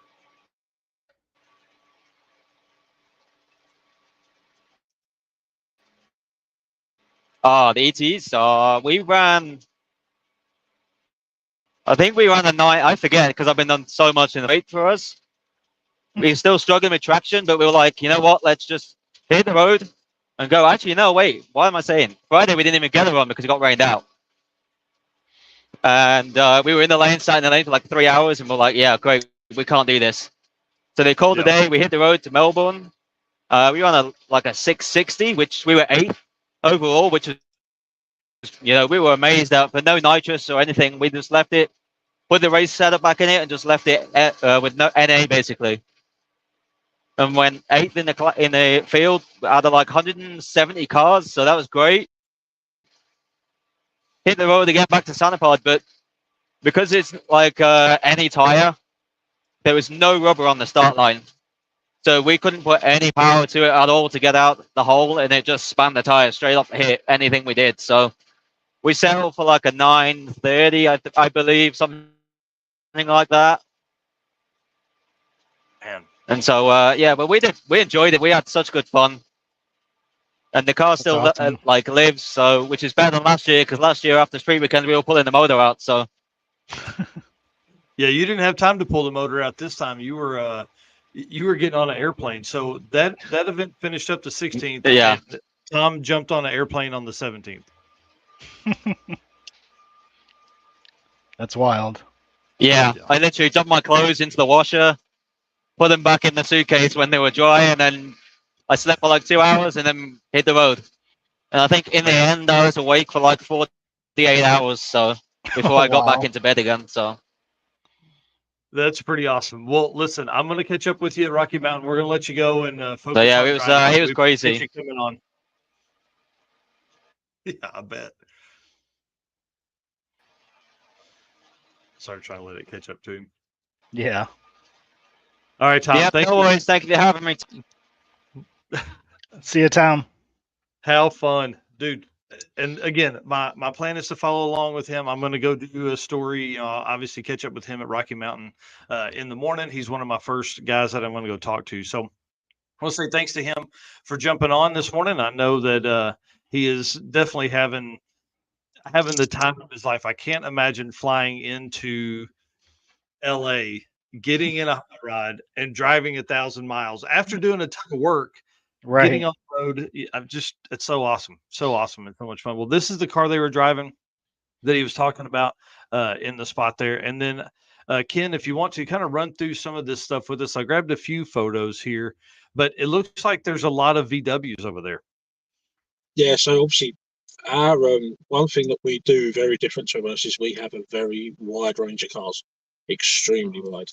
The ETs. We ran. I think we ran a 9. I forget because I've been done so much in the weight for us. We're still struggling with traction, but we were like, you know what? Let's just hit the road and go. Actually, no, wait. What am I saying? Friday we didn't even get a run because it got rained out. And we were in the lane, sat in the lane for like 3 hours, and we're like, yeah, great. We can't do this. So they called a day. We hit the road to Melbourne. We ran a 660, which we were 8th overall, which is, we were amazed at. But no nitrous or anything. We just left it, put the race setup back in it, and just left it with no NA basically. And went 8th in the field out of like 170 cars, so that was great. Hit the road to get back to Sanapod, but because it's like any tire, there was no rubber on the start line. So we couldn't put any power to it at all to get out the hole, and it just spanned the tire straight off the hit, anything we did. So we settled for like a 930, I believe, something like that. Man. And so, but we enjoyed it. We had such good fun. And the car still awesome. lives, so which is better than last year, because last year after street weekend we were pulling the motor out. So yeah, you didn't have time to pull the motor out this time. You were getting on an airplane. So that event finished up the 16th. Yeah. And Tom jumped on an airplane on the 17th. That's wild. Yeah, I literally dumped my clothes into the washer, put them back in the suitcase when they were dry, and then I slept for like 2 hours and then hit the road. And I think in the end I was awake for like 48 hours, so before I got back into bed again. So that's pretty awesome. Well, listen, I'm going to catch up with you at Rocky Mountain. We're going to let you go and focus. So yeah, on it was driving. it was crazy. You coming on. Yeah, I bet. Sorry, trying to let it catch up to him. Yeah. All right, Tom. Yeah, Thank no you. worries. Thank you for having me. See you, Tom. How fun, dude. And again, my plan is to follow along with him. I'm going to go do a story. Obviously, catch up with him at Rocky Mountain in the morning. He's one of my first guys that I'm going to go talk to. So I want to say thanks to him for jumping on this morning. I know that he is definitely having the time of his life. I can't imagine flying into LA, getting in a hot rod, and driving 1,000 miles after doing a ton of work. Getting Right. on the road, it's so awesome, and so much fun. Well, this is the car they were driving that he was talking about in the spot there. And then, Ken, if you want to kind of run through some of this stuff with us, I grabbed a few photos here, but it looks like there's a lot of VWs over there. Yeah, so obviously our one thing that we do very different to us is we have a very wide range of cars, extremely wide.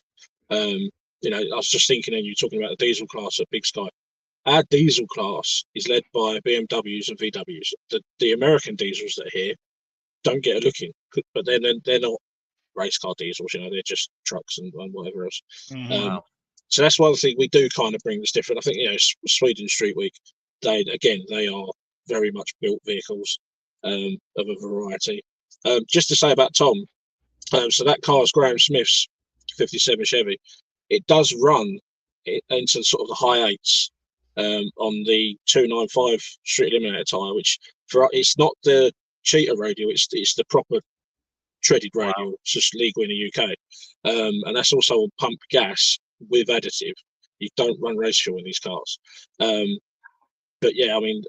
I was just thinking, and you're talking about the diesel class at Big Sky. Our diesel class is led by BMWs and VWs. The American diesels that are here don't get a look in, but they're not race car diesels. They're just trucks and whatever else. Mhm. So that's one thing we do kind of bring that's different. I think Sweden Street Week, they are very much built vehicles of a variety. Just to say about Tom, so that car is Graham Smith's 57 Chevy. It does run into sort of the high eights on the 295 street eliminator tyre, which it's not the cheetah radial, it's the proper treaded radial. Wow. It's just legal in the UK, and that's also on pump gas with additive. You don't run race fuel in these cars, but yeah, I mean,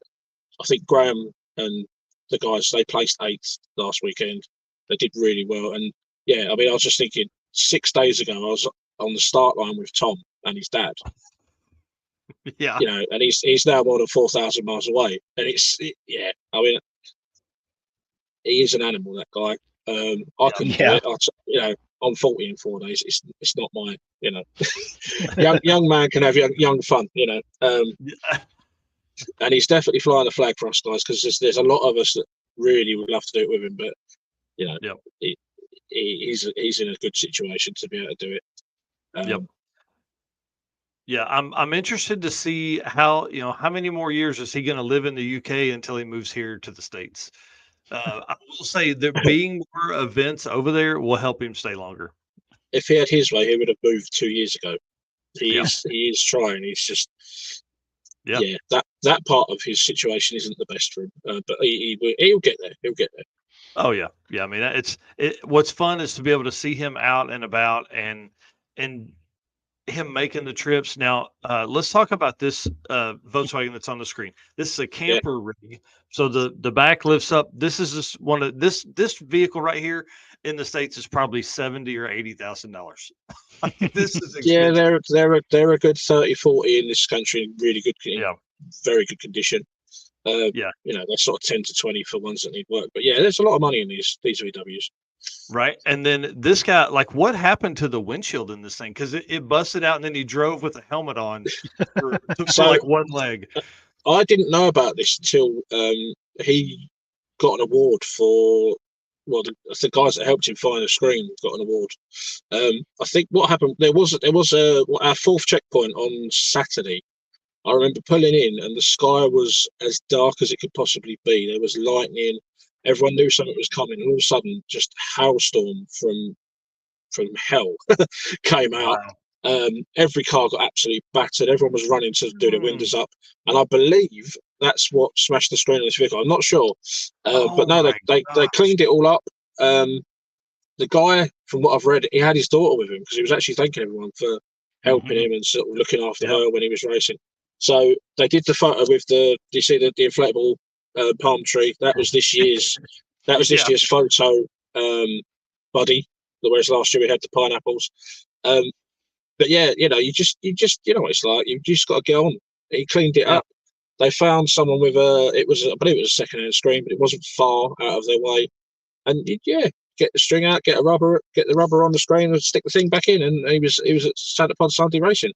I think Graham and the guys, they placed 8th last weekend. They did really well, and yeah, I mean, I was just thinking 6 days ago I was on the start line with Tom and his dad. Yeah, and he's now more than 4,000 miles away, and yeah, I mean, he is an animal, that guy. I couldn't do it. I'm 40 in 4 days. It's not my, young man can have young fun, and he's definitely flying the flag for us guys, because there's a lot of us that really would love to do it with him, but he's in a good situation to be able to do it. Yep. Yeah, I'm interested to see how many more years is he going to live in the UK until he moves here to the States. I will say that being more events over there will help him stay longer. If he had his way, he would have moved 2 years ago. He is trying. He's just that part of his situation isn't the best for him, but he'll get there. He'll get there. Oh yeah. I mean, what's fun is to be able to see him out and about and him making the trips. Now, let's talk about this Volkswagen that's on the screen. This is a camper rig. So the back lifts up. This is just one of this vehicle right here in the States is probably $70,000 or $80,000. This is expensive. they're a good 30-40 in this country, in really good, very good condition. They're sort of 10 to 20 for ones that need work. But yeah, there's a lot of money in these VWs. Right. And then this guy, like, what happened to the windshield in this thing? Because it busted out and then he drove with a helmet on for like one leg. I didn't know about this until he got an award for, the guys that helped him find a screen got an award. I think what happened, there was our fourth checkpoint on Saturday. I remember pulling in and the sky was as dark as it could possibly be. There was lightning. Everyone knew something was coming, and all of a sudden, just hailstorm from hell came out. Wow. Every car got absolutely battered. Everyone was running to do their windows up, and I believe that's what smashed the screen of this vehicle. I'm not sure, but no, they cleaned it all up. The guy, from what I've read, he had his daughter with him because he was actually thanking everyone for helping him and sort of looking after her when he was racing. So they did the photo with do you see the inflatable palm tree? That was this year's year's photo buddy. Whereas last year we had the pineapples. But yeah, you just what it's like. You just got to get on. He cleaned it up. They found someone with I believe it was a second-hand screen, but it wasn't far out of their way. And get the string out, get the rubber on the screen, and stick the thing back in. And he was at Santa Pod Sunday racing.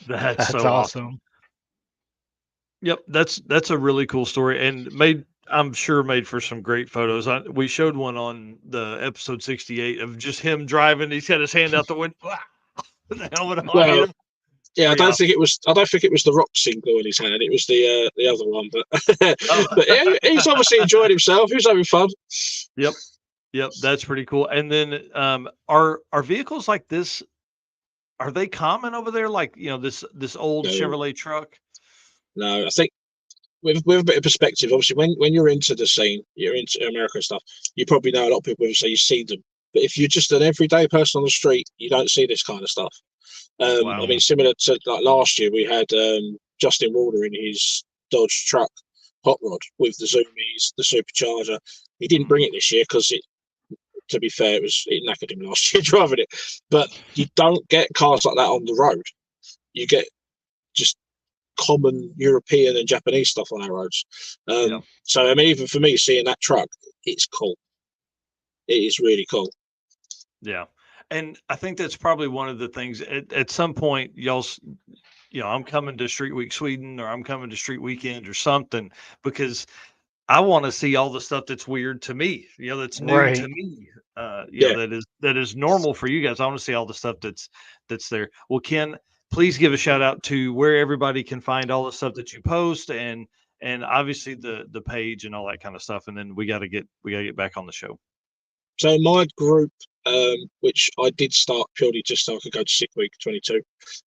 That's so awesome. Yep, that's a really cool story, and made I'm sure made for some great photos. We showed one on the episode 68 of just him driving. He's got his hand out the window, with the helmet on. Well, yeah, I Pretty don't awesome. think it was. I don't think it was the rock single in his hand. It was the other one. But Oh. but yeah, he's obviously enjoyed himself. He was having fun. Yep, that's pretty cool. And then, are vehicles like this, are they common over there? Like, this old No, Chevrolet truck? no, I think with a bit of perspective, obviously, when you're into the scene, you're into American stuff. You probably know a lot of people who say you see them. But if you're just an everyday person on the street, you don't see this kind of stuff. Wow. I mean, similar to like last year, we had Justin Walder in his Dodge truck, hot rod with the Zoomies, the supercharger. He didn't bring it this year because to be fair, it knackered him last year driving it. But you don't get cars like that on the road. You get just common European and Japanese stuff on our roads. Yeah. So I mean, even for me, seeing that truck, it's cool. It is really cool. Yeah. And I think that's probably one of the things at some point, I'm coming to Street Week Sweden, or I'm coming to Street Weekend or something, because I want to see all the stuff that's weird to me, that's new to Right. me, Yeah. that is normal for you guys. I want to see all the stuff that's there. Well, Ken, please give a shout out to where everybody can find all the stuff that you post, and obviously the page and all that kind of stuff. And then we got to get back on the show. So my group, which I did start purely just so I could go to Sick Week 22,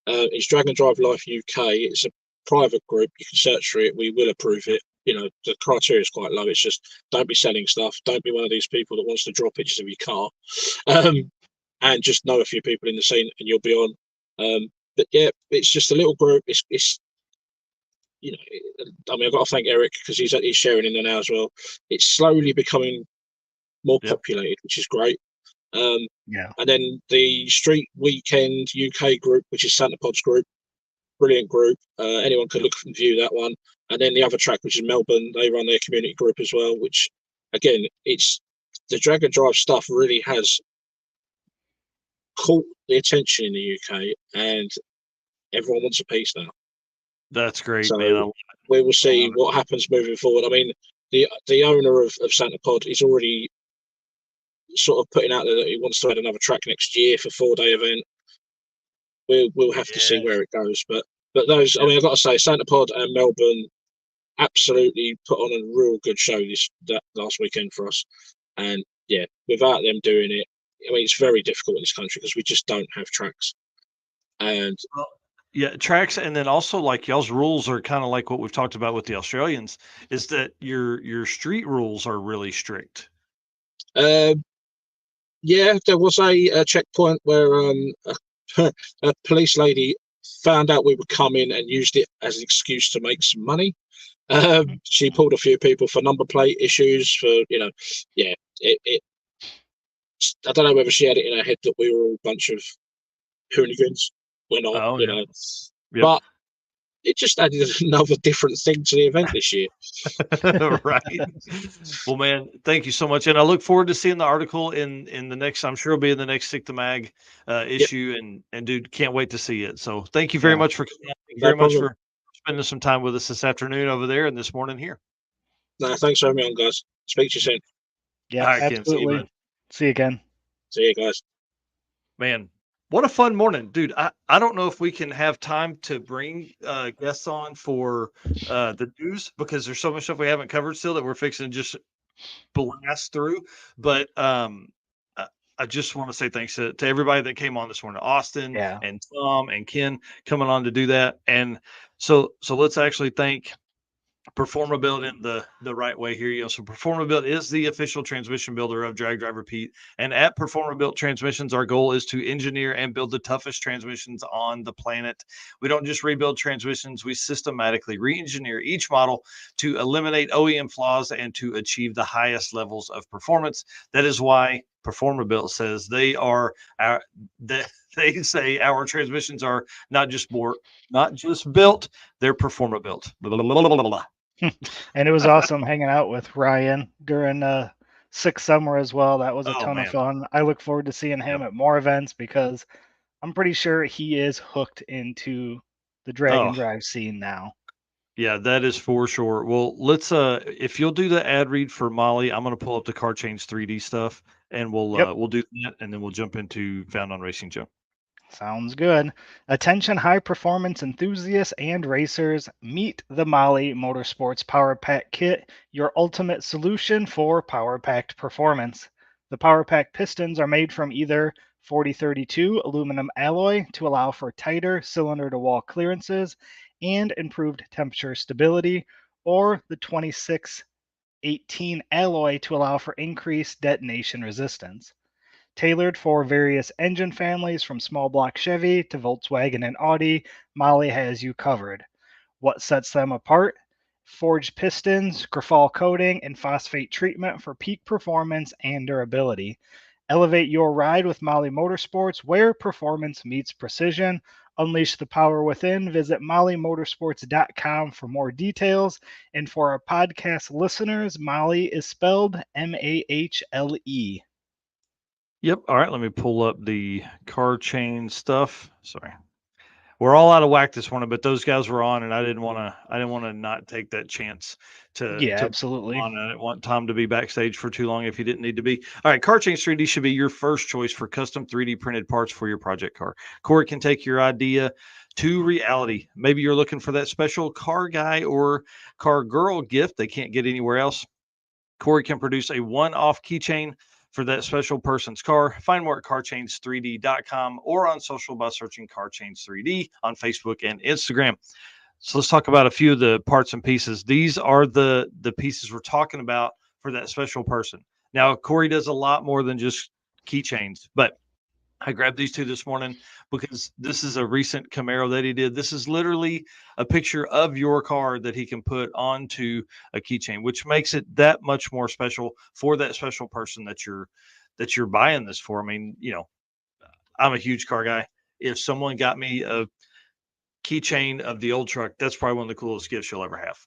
is Dragon Drive Life UK. It's a private group. You can search for it. We will approve it. The criteria is quite low. It's just don't be selling stuff. Don't be one of these people that wants to draw pictures of your car, and just know a few people in the scene, and you'll be on. But yeah, it's just a little group. It's I mean, I've got to thank Eric because he's sharing in there now as well. It's slowly becoming more populated, which is great. Yeah. And then the Street Weekend UK group, which is Santa Pod's group, brilliant group. Anyone can look and view that one. And then the other track, which is Melbourne, they run their community group as well, which again, it's the drag and drive stuff really has caught the attention in the UK, and everyone wants a piece now. That's great, So man. we will see what happens moving forward. I mean, the owner of Santa Pod is already sort of putting out there that he wants to add another track next year for 4-day event. We'll have to see where it goes, but those, I mean, I've got to say, Santa Pod and Melbourne absolutely put on a real good show that last weekend for us. And yeah, without them doing it, I mean, it's very difficult in this country because we just don't have tracks. And yeah, tracks, and then also like y'all's rules are kind of like what we've talked about with the Australians, is that your street rules are really strict. yeah, there was a checkpoint where a police lady found out we were coming and used it as an excuse to make some money. She pulled a few people for number plate issues. I don't know whether she had it in her head that we were all a bunch of hooligans. We're not, Yep. But it just added another different thing to the event this year. Right. Well, man, thank you so much, and I look forward to seeing the article in the next. I'm sure it'll be in the next Stick to Mag issue, and dude, can't wait to see it. So thank you very much for coming out. Thank you very much for spending some time with us this afternoon over there and this morning here. No, thanks for having me on, guys. Speak to you soon. Yeah, All right, Ken, absolutely. See you again. See you guys. Man, what a fun morning, dude. I don't know if we can have time to bring guests on for the news, because there's so much stuff we haven't covered still that we're fixing to just blast through. But I just want to say thanks to everybody that came on this morning, Austin and Tom and Ken coming on to do that. And so let's actually thank Performability in the right way here. So Performability is the official transmission builder of Drag Drive Repeat. And at Performability Transmissions, our goal is to engineer and build the toughest transmissions on the planet. We don't just rebuild transmissions, we systematically re-engineer each model to eliminate OEM flaws and to achieve the highest levels of performance. That is why Performability says they say our transmissions are not just built, they're Performability. And it was awesome hanging out with Ryan during Sixth Summer as well. That was a ton of fun. I look forward to seeing him at more events because I'm pretty sure he is hooked into the drag and drive scene now. Yeah, that is for sure. Well, let's if you'll do the ad read for Molly, I'm gonna pull up the Car Change 3D stuff and Yep. we'll do that and then we'll jump into Found on Racing Joe. Sounds good. Attention high performance enthusiasts and racers, meet the Molly Motorsports Power Pack Kit, your ultimate solution for power packed performance. The Power Pack pistons are made from either 4032 aluminum alloy to allow for tighter cylinder to wall clearances and improved temperature stability, or the 2618 alloy to allow for increased detonation resistance. Tailored for various engine families from small block Chevy to Volkswagen and Audi, Molly has you covered. What sets them apart? Forged pistons, Grafal coating, and phosphate treatment for peak performance and durability. Elevate your ride with Molly Motorsports, where performance meets precision. Unleash the power within. Visit mollymotorsports.com for more details. And for our podcast listeners, Molly is spelled Mahle. Yep. All right, let me pull up the car chain stuff. Sorry. We're all out of whack this morning, but those guys were on and I didn't want to not take that chance Yeah, to absolutely. on. I didn't want Tom to be backstage for too long if he didn't need to be. All right, Car Change 3D should be your first choice for custom 3D printed parts for your project car. Corey can take your idea to reality. Maybe you're looking for that special car guy or car girl gift they can't get anywhere else. Corey can produce a one-off keychain for that special person's car. Find more at carchains3d.com or on social by searching CarChains3D on Facebook and Instagram. So let's talk about a few of the parts and pieces. These are the pieces we're talking about for that special person. Now, Corey does a lot more than just keychains, but I grabbed these two this morning because this is a recent Camaro that he did. This is literally a picture of your car that he can put onto a keychain, which makes it that much more special for that special person that you're buying this for. I mean, I'm a huge car guy. If someone got me a keychain of the old truck, that's probably one of the coolest gifts you'll ever have.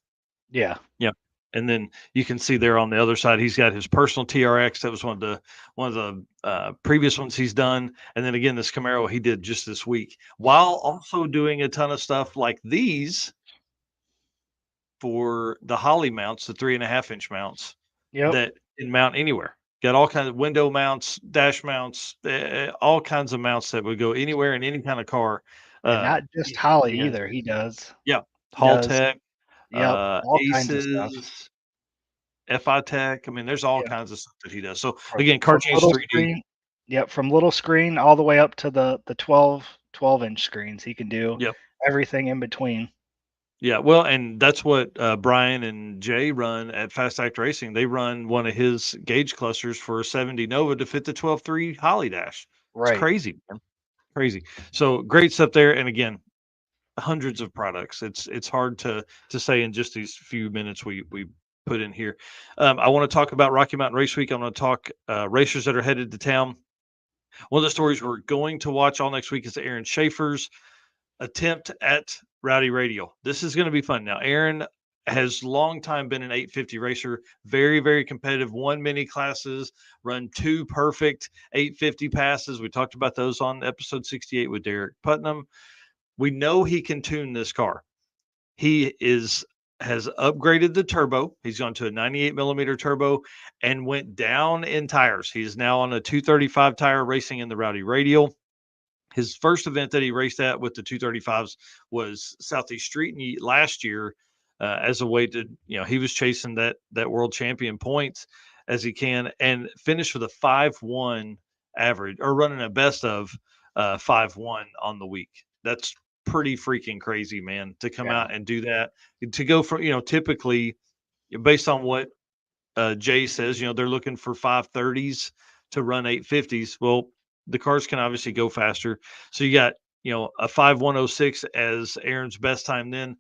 Yeah. Yeah. And then you can see there on the other side, he's got his personal TRX. That was one of the previous ones he's done. And then again, this Camaro he did just this week, while also doing a ton of stuff like these for the Holly mounts, the 3.5-inch mounts Yep. that can mount anywhere. Got all kinds of window mounts, dash mounts, all kinds of mounts that would go anywhere in any kind of car. And not just Holly he has either. it. He does. Yeah, He does. Haltech, Yep. All kinds of stuff. Aces, FI Tech. I mean, there's all Yeah. kinds of stuff that he does. So From, again, from Car Change little 3D. screen. Yep. From little screen all the way up to the 12-inch screens. He can do Yep. everything in between. Yeah. Well, and that's what Brian and Jay run at Fast Act Racing. They run one of his gauge clusters for a 70 Nova to fit the 12.3 Holly Dash. It's Right. crazy, man. Crazy. So great stuff there. And again, hundreds of products. It's hard to say in just these few minutes we put in here. I want to talk about Rocky Mountain Race Week. I want to talk racers that are headed to town. One of the stories we're going to watch all next week is Aaron Schaefer's attempt at Rowdy Radio. This is going to be fun. Now, Aaron has long time been an 850 racer, very, very competitive, won many classes, run 2 perfect 850 passes. We talked about those on episode 68 with Derek Putnam. We know he can tune this car. He has upgraded the turbo. He's gone to a 98 millimeter turbo and went down in tires. He's now on a 235 tire racing in the Rowdy Radial. His first event that he raced at with the 235s was Southeast Street last year, as a way to, he was chasing that world champion points as he can, and finished with a 5.1 average, or running a best of 5.1 on the week. That's pretty freaking crazy, man, to come out and do that. To go from, typically based on what Jay says, they're looking for 530s to run 850s. Well, the cars can obviously go faster. So you got, a 5.106 as Aaron's best time then.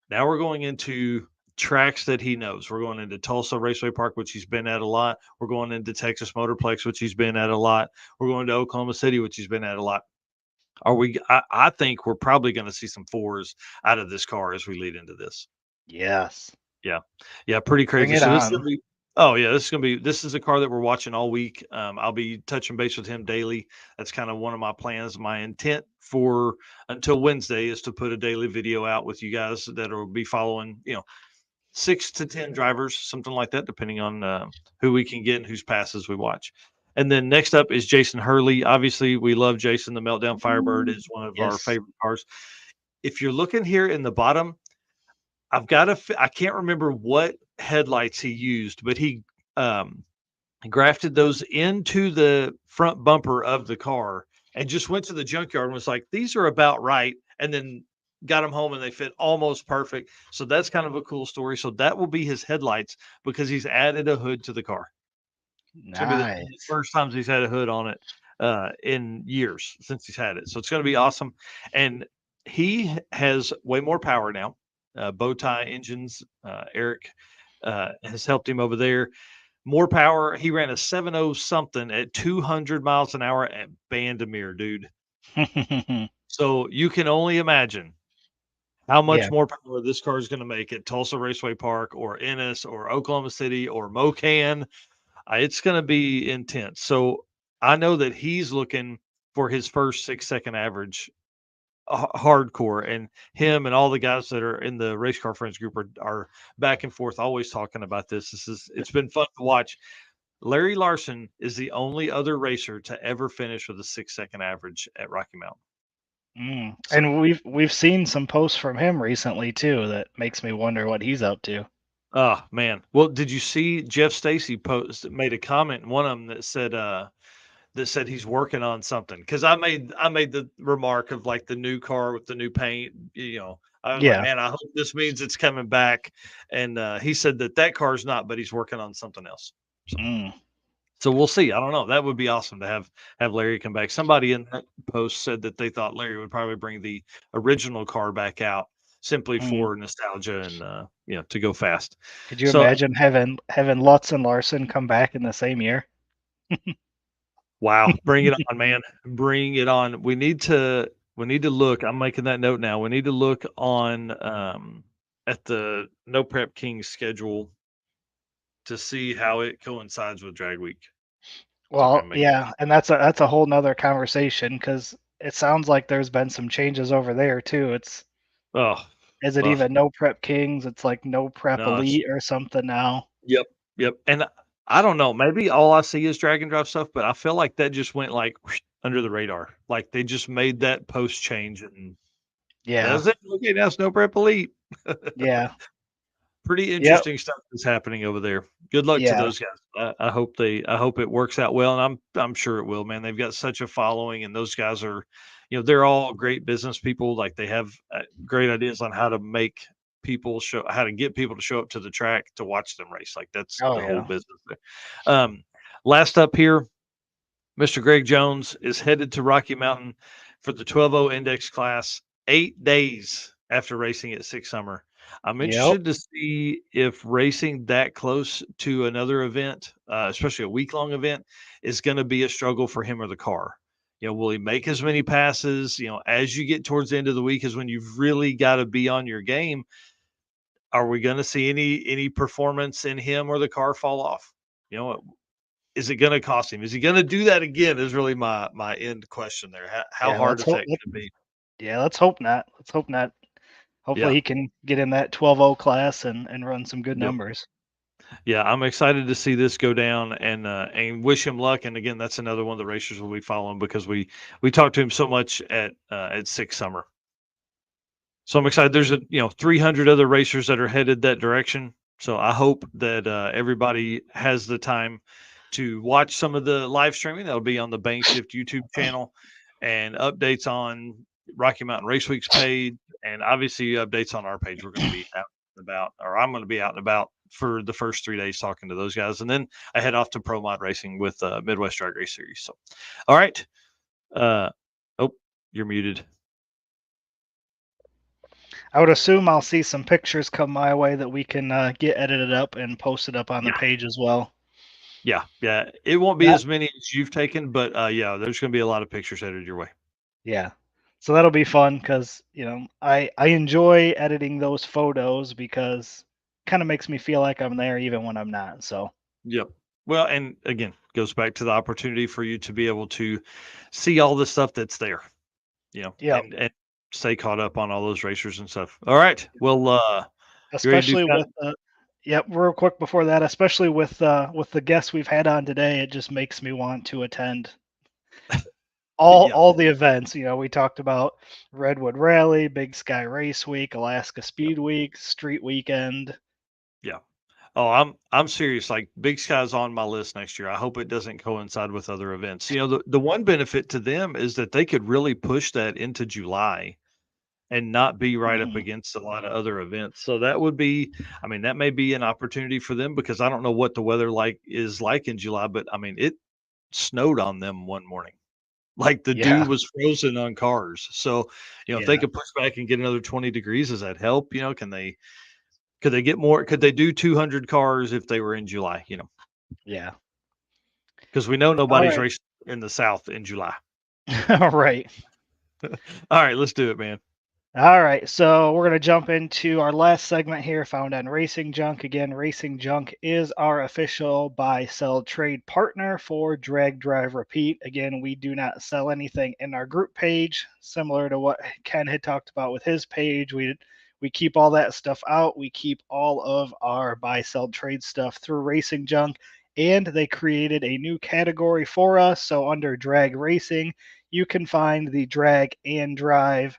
Now we're going into tracks that he knows. We're going into Tulsa Raceway Park, which he's been at a lot. We're going into Texas Motorplex, which he's been at a lot. We're going to Oklahoma City, which he's been at a lot. I think we're probably going to see some 4s out of this car as we lead into this. Yes. Yeah. Yeah. Pretty crazy. Bring it So this on. Oh yeah, this is a car that we're watching all week. I'll be touching base with him daily. That's kind of one of my plans. My intent for until Wednesday is to put a daily video out with you guys that will be following, 6 to 10 drivers, something like that, depending on who we can get and whose passes we watch. And then next up is Jason Hurley. Obviously, we love Jason. The Meltdown Firebird is one of our Yes. favorite cars. If you're looking here in the bottom, I can't remember what headlights he used, but he um, grafted those into the front bumper of the car and just went to the junkyard and was like, "These are about right," and then got them home and they fit almost perfect. So that's kind of a cool story. So that will be his headlights because he's added a hood to the car. It's gonna be the Nice. first times he's had a hood on it in years since he's had it. So it's gonna be awesome. And he has way more power now. Bow tie engines. Eric has helped him over there. More power. He ran a 7.0 something at 200 miles an hour at Bandamere, dude. So you can only imagine how much Yeah. more power this car is going to make at Tulsa Raceway Park or Ennis or Oklahoma City or Mocan. It's going to be intense. So I know that he's looking for his first 6 second average hardcore, and him and all the guys that are in the race car friends group are back and forth always talking about this. It's been fun to watch. Larry Larson is the only other racer to ever finish with a 6 second average at Rocky Mountain. So, And we've seen some posts from him recently too that makes me wonder what he's up to. oh man. Well, did you see Jeff Stacy made a comment in one of them that said he's working on something? Because I made the remark of like the new car with the new paint. I was like, Yeah. man, I hope this means it's coming back. And he said that car's not, but he's working on something else. So, Mm. so we'll see. I don't know. That would be awesome to have Larry come back. Somebody in that post said that they thought Larry would probably bring the original car back out simply Mm. for nostalgia and to go fast. Could you So imagine having Lutz and Larson come back in the same year? wow, bring it on, man. Bring it on. We need to look. I'm making that note now. We need to look on at the No Prep Kings schedule to see how it coincides with Drag Week. So I'm Well, gonna make yeah, and that's a whole nother conversation because it sounds like there's been some changes over there too. oh Is it ugh, even no prep kings? It's like no prep no, it's elite or something now. yep, yep. And I don't know, maybe all I see is drag and drop stuff, but I feel like that just went like under the radar. Like they just made that post change and Yeah. that's it. Okay, now Snow Prep Elite. Yeah. Pretty Yep. interesting stuff is happening over there. Good luck to Yeah. those guys. I hope it works out well, and I'm sure it will, man. They've got such a following, and those guys are, they're all great business people. Like they have great ideas on how to how to get people to show up to the track to watch them race. Like that's Oh the whole yeah. business there. Last up here, Mr. Greg Jones is headed to Rocky Mountain for the 12.0 index class 8 days after racing at Six Summer. I'm Yep. interested to see if racing that close to another event, especially a week-long event, is going to be a struggle for him or the car. Will he make as many passes? As you get towards the end of the week is when you've really got to be on your game. Are we going to see any performance in him or the car fall off? Is it going to cost him? Is he going to do that again? Is really my end question there. How Yeah. hard Let's is that hope. going to be? Yeah. Let's hope not. Let's hope not. Hopefully Yeah. he can get in that 12-0 class and run some good Yep. numbers. Yeah, I'm excited to see this go down and wish him luck. And again, that's another one of the racers we'll be following because we talked to him so much at Six Summer. So I'm excited. There's 300 other racers that are headed that direction. So I hope that everybody has the time to watch some of the live streaming. That'll be on the Bank Shift YouTube channel and updates on Rocky Mountain Race Week's page, and obviously updates on our page. We're going to be out and about, or I'm going to be out and about for the first 3 days talking to those guys, and then I head off to Pro Mod Racing with Midwest Drag Race Series. So, all right. Oh, you're muted. I would assume I'll see some pictures come my way that we can get edited up and posted up on the page as well. Yeah. It won't be That- as many as you've taken, but yeah, there's going to be a lot of pictures headed your way. Yeah. So that'll be fun because, I enjoy editing those photos because it kind of makes me feel like I'm there even when I'm not. So Yep. Well, and again, goes back to the opportunity for you to be able to see all the stuff that's there, Yep. and stay caught up on all those racers and stuff. All right. Well, you ready to do Especially with yep, real quick before that, especially with the guests we've had on today, it just makes me want to attend Yeah. all the events. We talked about Redwood Rally, Big Sky Race Week, Alaska Speed Week, Street Weekend. Yeah. Oh, I'm serious. Like Big Sky's on my list next year. I hope it doesn't coincide with other events. The one benefit to them is that they could really push that into July and not be right up Mhm. against a lot of other events. So that would be, I mean, that may be an opportunity for them because I don't know what the weather is like in July, but I mean, it snowed on them one morning. Like the dew Yeah, was frozen on cars. So, if they yeah, could push back and get another 20 degrees, does that help? Could they get more? Could they do 200 cars if they were in July? yeah. Because we know All nobody's right, racing in the South in July. all right. All right, let's do it, man. All right, so we're going to jump into our last segment here, found on Racing Junk. Again, Racing Junk is our official buy, sell, trade partner for Drag, Drive, Repeat. Again, we do not sell anything in our group page, similar to what Ken had talked about with his page. We keep all that stuff out. We keep all of our buy, sell, trade stuff through Racing Junk, and they created a new category for us. So under Drag Racing, you can find the Drag and Drive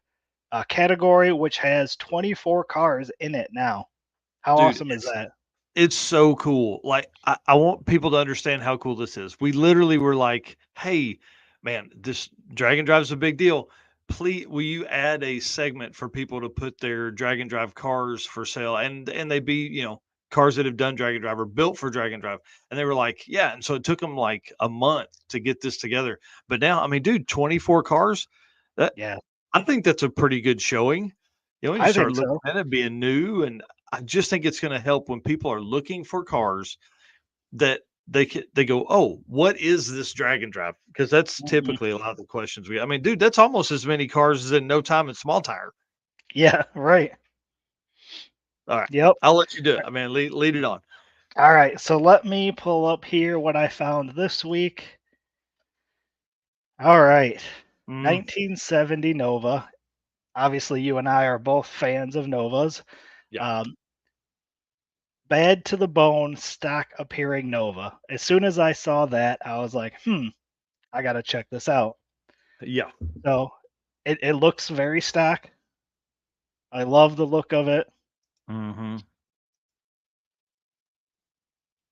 category, which has 24 cars in it now. How Dude, awesome is that? it's so cool. Like I want people to understand how cool this is. We literally were like, "Hey, man, this Dragon Drive's a big deal. Please, will you add a segment for people to put their Dragon Drive cars for sale?" And they be, cars that have done Dragon Drive or built for Dragon Drive. And they were like, "Yeah." And so it took them like a month to get this together. But now, I mean, dude, 24 cars. That Yeah, I think that's a pretty good showing. When you I start think looking so. at it being new, and I just think it's going to help when people are looking for cars that they go, "Oh, what is this Dragon Drive?" Because that's Mhm. typically a lot of the questions we. I mean, dude, that's almost as many cars as in No Time and Small Tire. Yeah, right. All right, Yep. I'll let you do it. I mean, lead it on. All right, so let me pull up here what I found this week. All right, Mm, 1970 Nova. Obviously, you and I are both fans of Novas. yeah, Um, Bad to the bone, stock appearing Nova. As soon as I saw that, I was like, I got to check this out. yeah, So it looks very stock. I love the look of it. hmm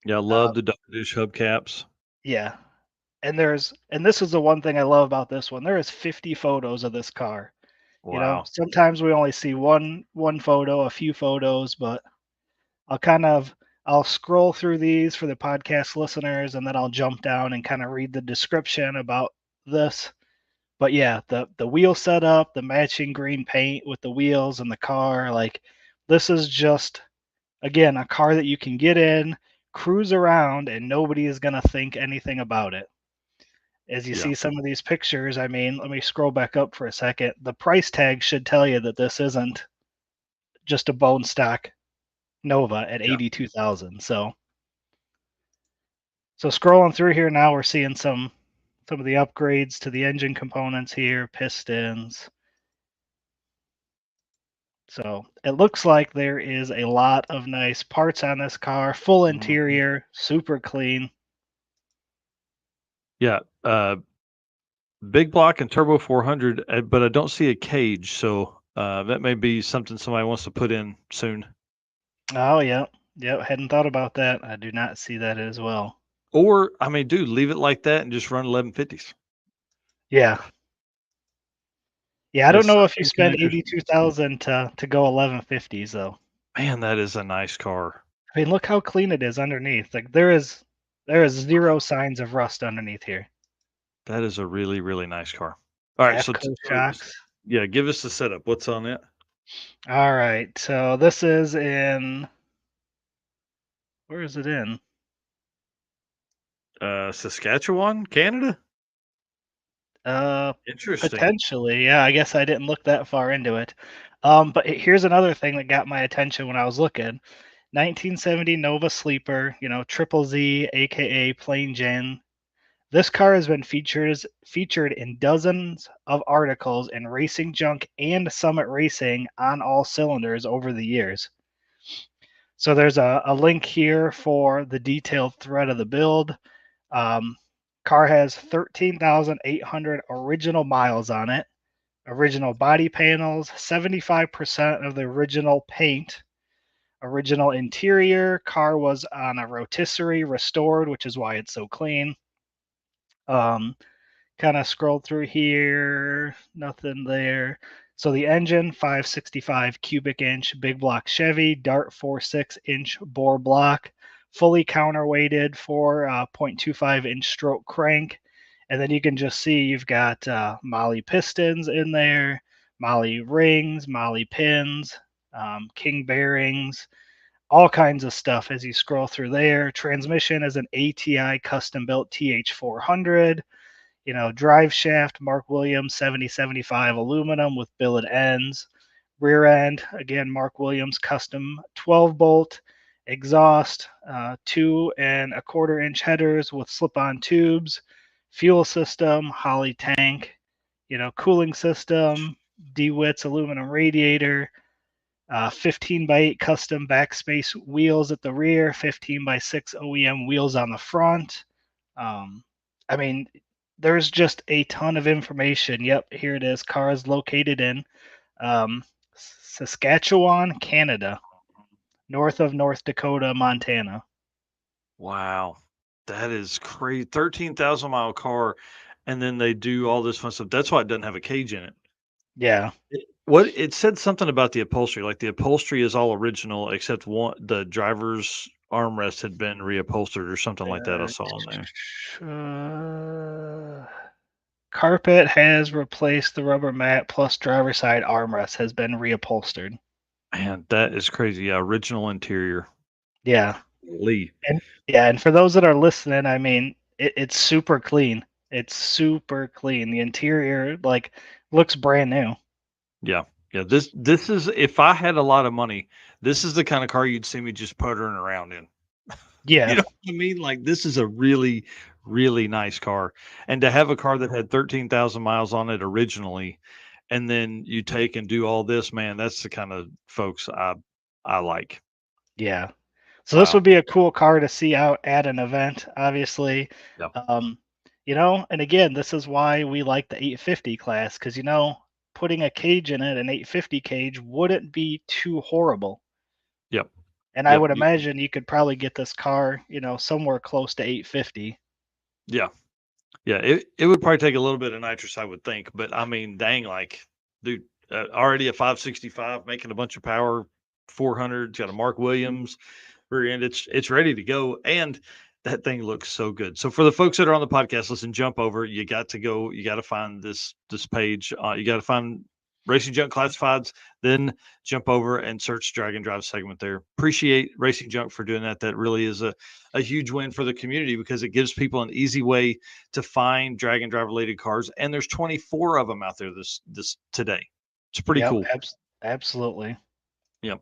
yeah. I Uh, love the Dr. Dish hubcaps. yeah, and this is the one thing I love about this one. There is 50 photos of this car. Wow. Sometimes we only see one photo, a few photos, but I'll kind of I'll scroll through these for the podcast listeners, and then I'll jump down and kind of read the description about this. But yeah, the wheel setup, the matching green paint with the wheels and the car, like this is just again a car that you can get in, cruise around, and nobody is gonna think anything about it. As you Yeah, see some of these pictures, I mean, let me scroll back up for a second. The price tag should tell you that this isn't just a bone stock Nova at yeah, 82,000. So scrolling through here now, we're seeing some of the upgrades to the engine components here, pistons. So it looks like there is a lot of nice parts on this car, full mhm. interior, super clean. Yeah. Big block and turbo 400, but I don't see a cage, so that may be something somebody wants to put in soon. Oh yeah, yeah. Hadn't thought about that. I do not see that as well. Or I mean, dude, leave it like that and just run 1150s. Yeah, yeah. I don't With know if you pin spend connectors. 82,000 to go 1150s though. Man, that is a nice car. I mean, look how clean it is underneath. Like there is zero signs of rust underneath here. That is a really, really nice car. All right, AFCO so shocks. yeah, give us the setup. What's on it? All right, so this is in. Where is it in? Saskatchewan, Canada. Uh, Interesting. Potentially, yeah. I guess I didn't look that far into it. But here's another thing that got my attention when I was looking. 1970 Nova Sleeper, Triple Z, aka Plain Jane. This car has been featured in dozens of articles in Racing Junk and Summit Racing on all cylinders over the years. So there's a link here for the detailed thread of the build. Car has 13,800 original miles on it, original body panels, 75% of the original paint, original interior. Car was on a rotisserie restored, which is why it's so clean. Kind of scroll through here, nothing there. So the engine, 565 cubic inch big block Chevy, Dart 4.6-inch bore block, fully counterweighted for 0.25-inch stroke crank. And then you can just see you've got Molly pistons in there, Molly rings, Molly pins, King bearings, all kinds of stuff as you scroll through there. Transmission is an ATI custom-built TH400. Drive shaft, Mark Williams 7075 aluminum with billet ends. Rear end, again, Mark Williams custom 12 bolt. Exhaust, 2 1/4-inch headers with slip-on tubes. Fuel system, Holley tank. Cooling system, DeWitt's aluminum radiator. 15x8 custom backspace wheels at the rear. 15x6 OEM wheels on the front. There's just a ton of information. Yep, here it is. Car is located in Saskatchewan, Canada, north of North Dakota, Montana. Wow. That is crazy. 13,000-mile car, and then they do all this fun stuff. That's why it doesn't have a cage in it. Yeah. It said something about the upholstery. Like the upholstery is all original except the driver's armrest had been reupholstered or something like that. I saw on there. Carpet has replaced the rubber mat, plus driver side armrest has been reupholstered. Man, that is crazy. Yeah, original interior. Yeah. Lee. And for those that are listening, it's super clean. It's super clean. The interior looks brand new. Yeah. Yeah. This is, if I had a lot of money, this is the kind of car you'd see me just puttering around in. Yeah. You know what I mean? Like, this is a really, really nice car. And to have a car that had 13,000 miles on it originally, and then you take and do all this, man, that's the kind of folks I like. Yeah. So this would be a cool car to see out at an event, obviously. Yep. And again, this is why we like the 850 class, because putting a cage in it, an 850 cage, wouldn't be too horrible. Yep. And I would imagine you could probably get this car, somewhere close to 850. Yeah. Yeah. It would probably take a little bit of nitrous, I would think. But I mean, dang, like, dude, already a 565 making a bunch of power, 400, got a Mark Williams rear end. It's ready to go. And that thing looks so good. So for the folks that are on the podcast, listen, jump over. You got to find this page. You got to find Racing Junk Classifieds, then jump over and search Drag and Drive segment there. Appreciate Racing Junk for doing that. That really is a huge win for the community because it gives people an easy way to find drag and drive related cars. And there's 24 of them out there this today. It's pretty cool. Absolutely. Yep.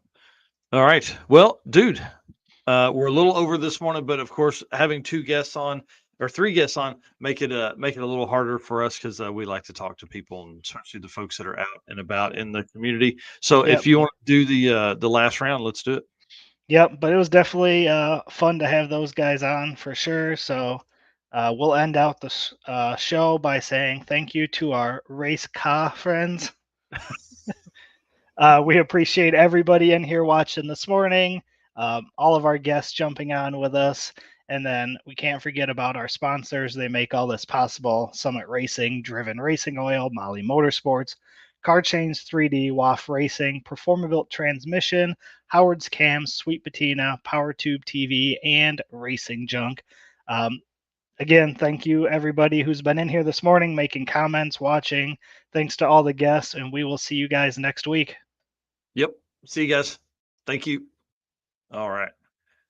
All right. Well, dude, we're a little over this morning, but of course, having three guests on make it a little harder for us because we like to talk to people, and especially the folks that are out and about in the community. So if you want to do the last round, let's do it. Yep, but it was definitely fun to have those guys on for sure. So we'll end out the show by saying thank you to our race car friends. We appreciate everybody in here watching this morning. All of our guests jumping on with us. And then we can't forget about our sponsors. They make all this possible. Summit Racing, Driven Racing Oil, Molly Motorsports, Car Chains 3D, WAF Racing, Performabuilt Transmission, Howard's Cams, Sweet Patina, Power Tube TV, and Racing Junk. Again, thank you everybody who's been in here this morning, making comments, watching. Thanks to all the guests, and we will see you guys next week. Yep. See you guys. Thank you. All right.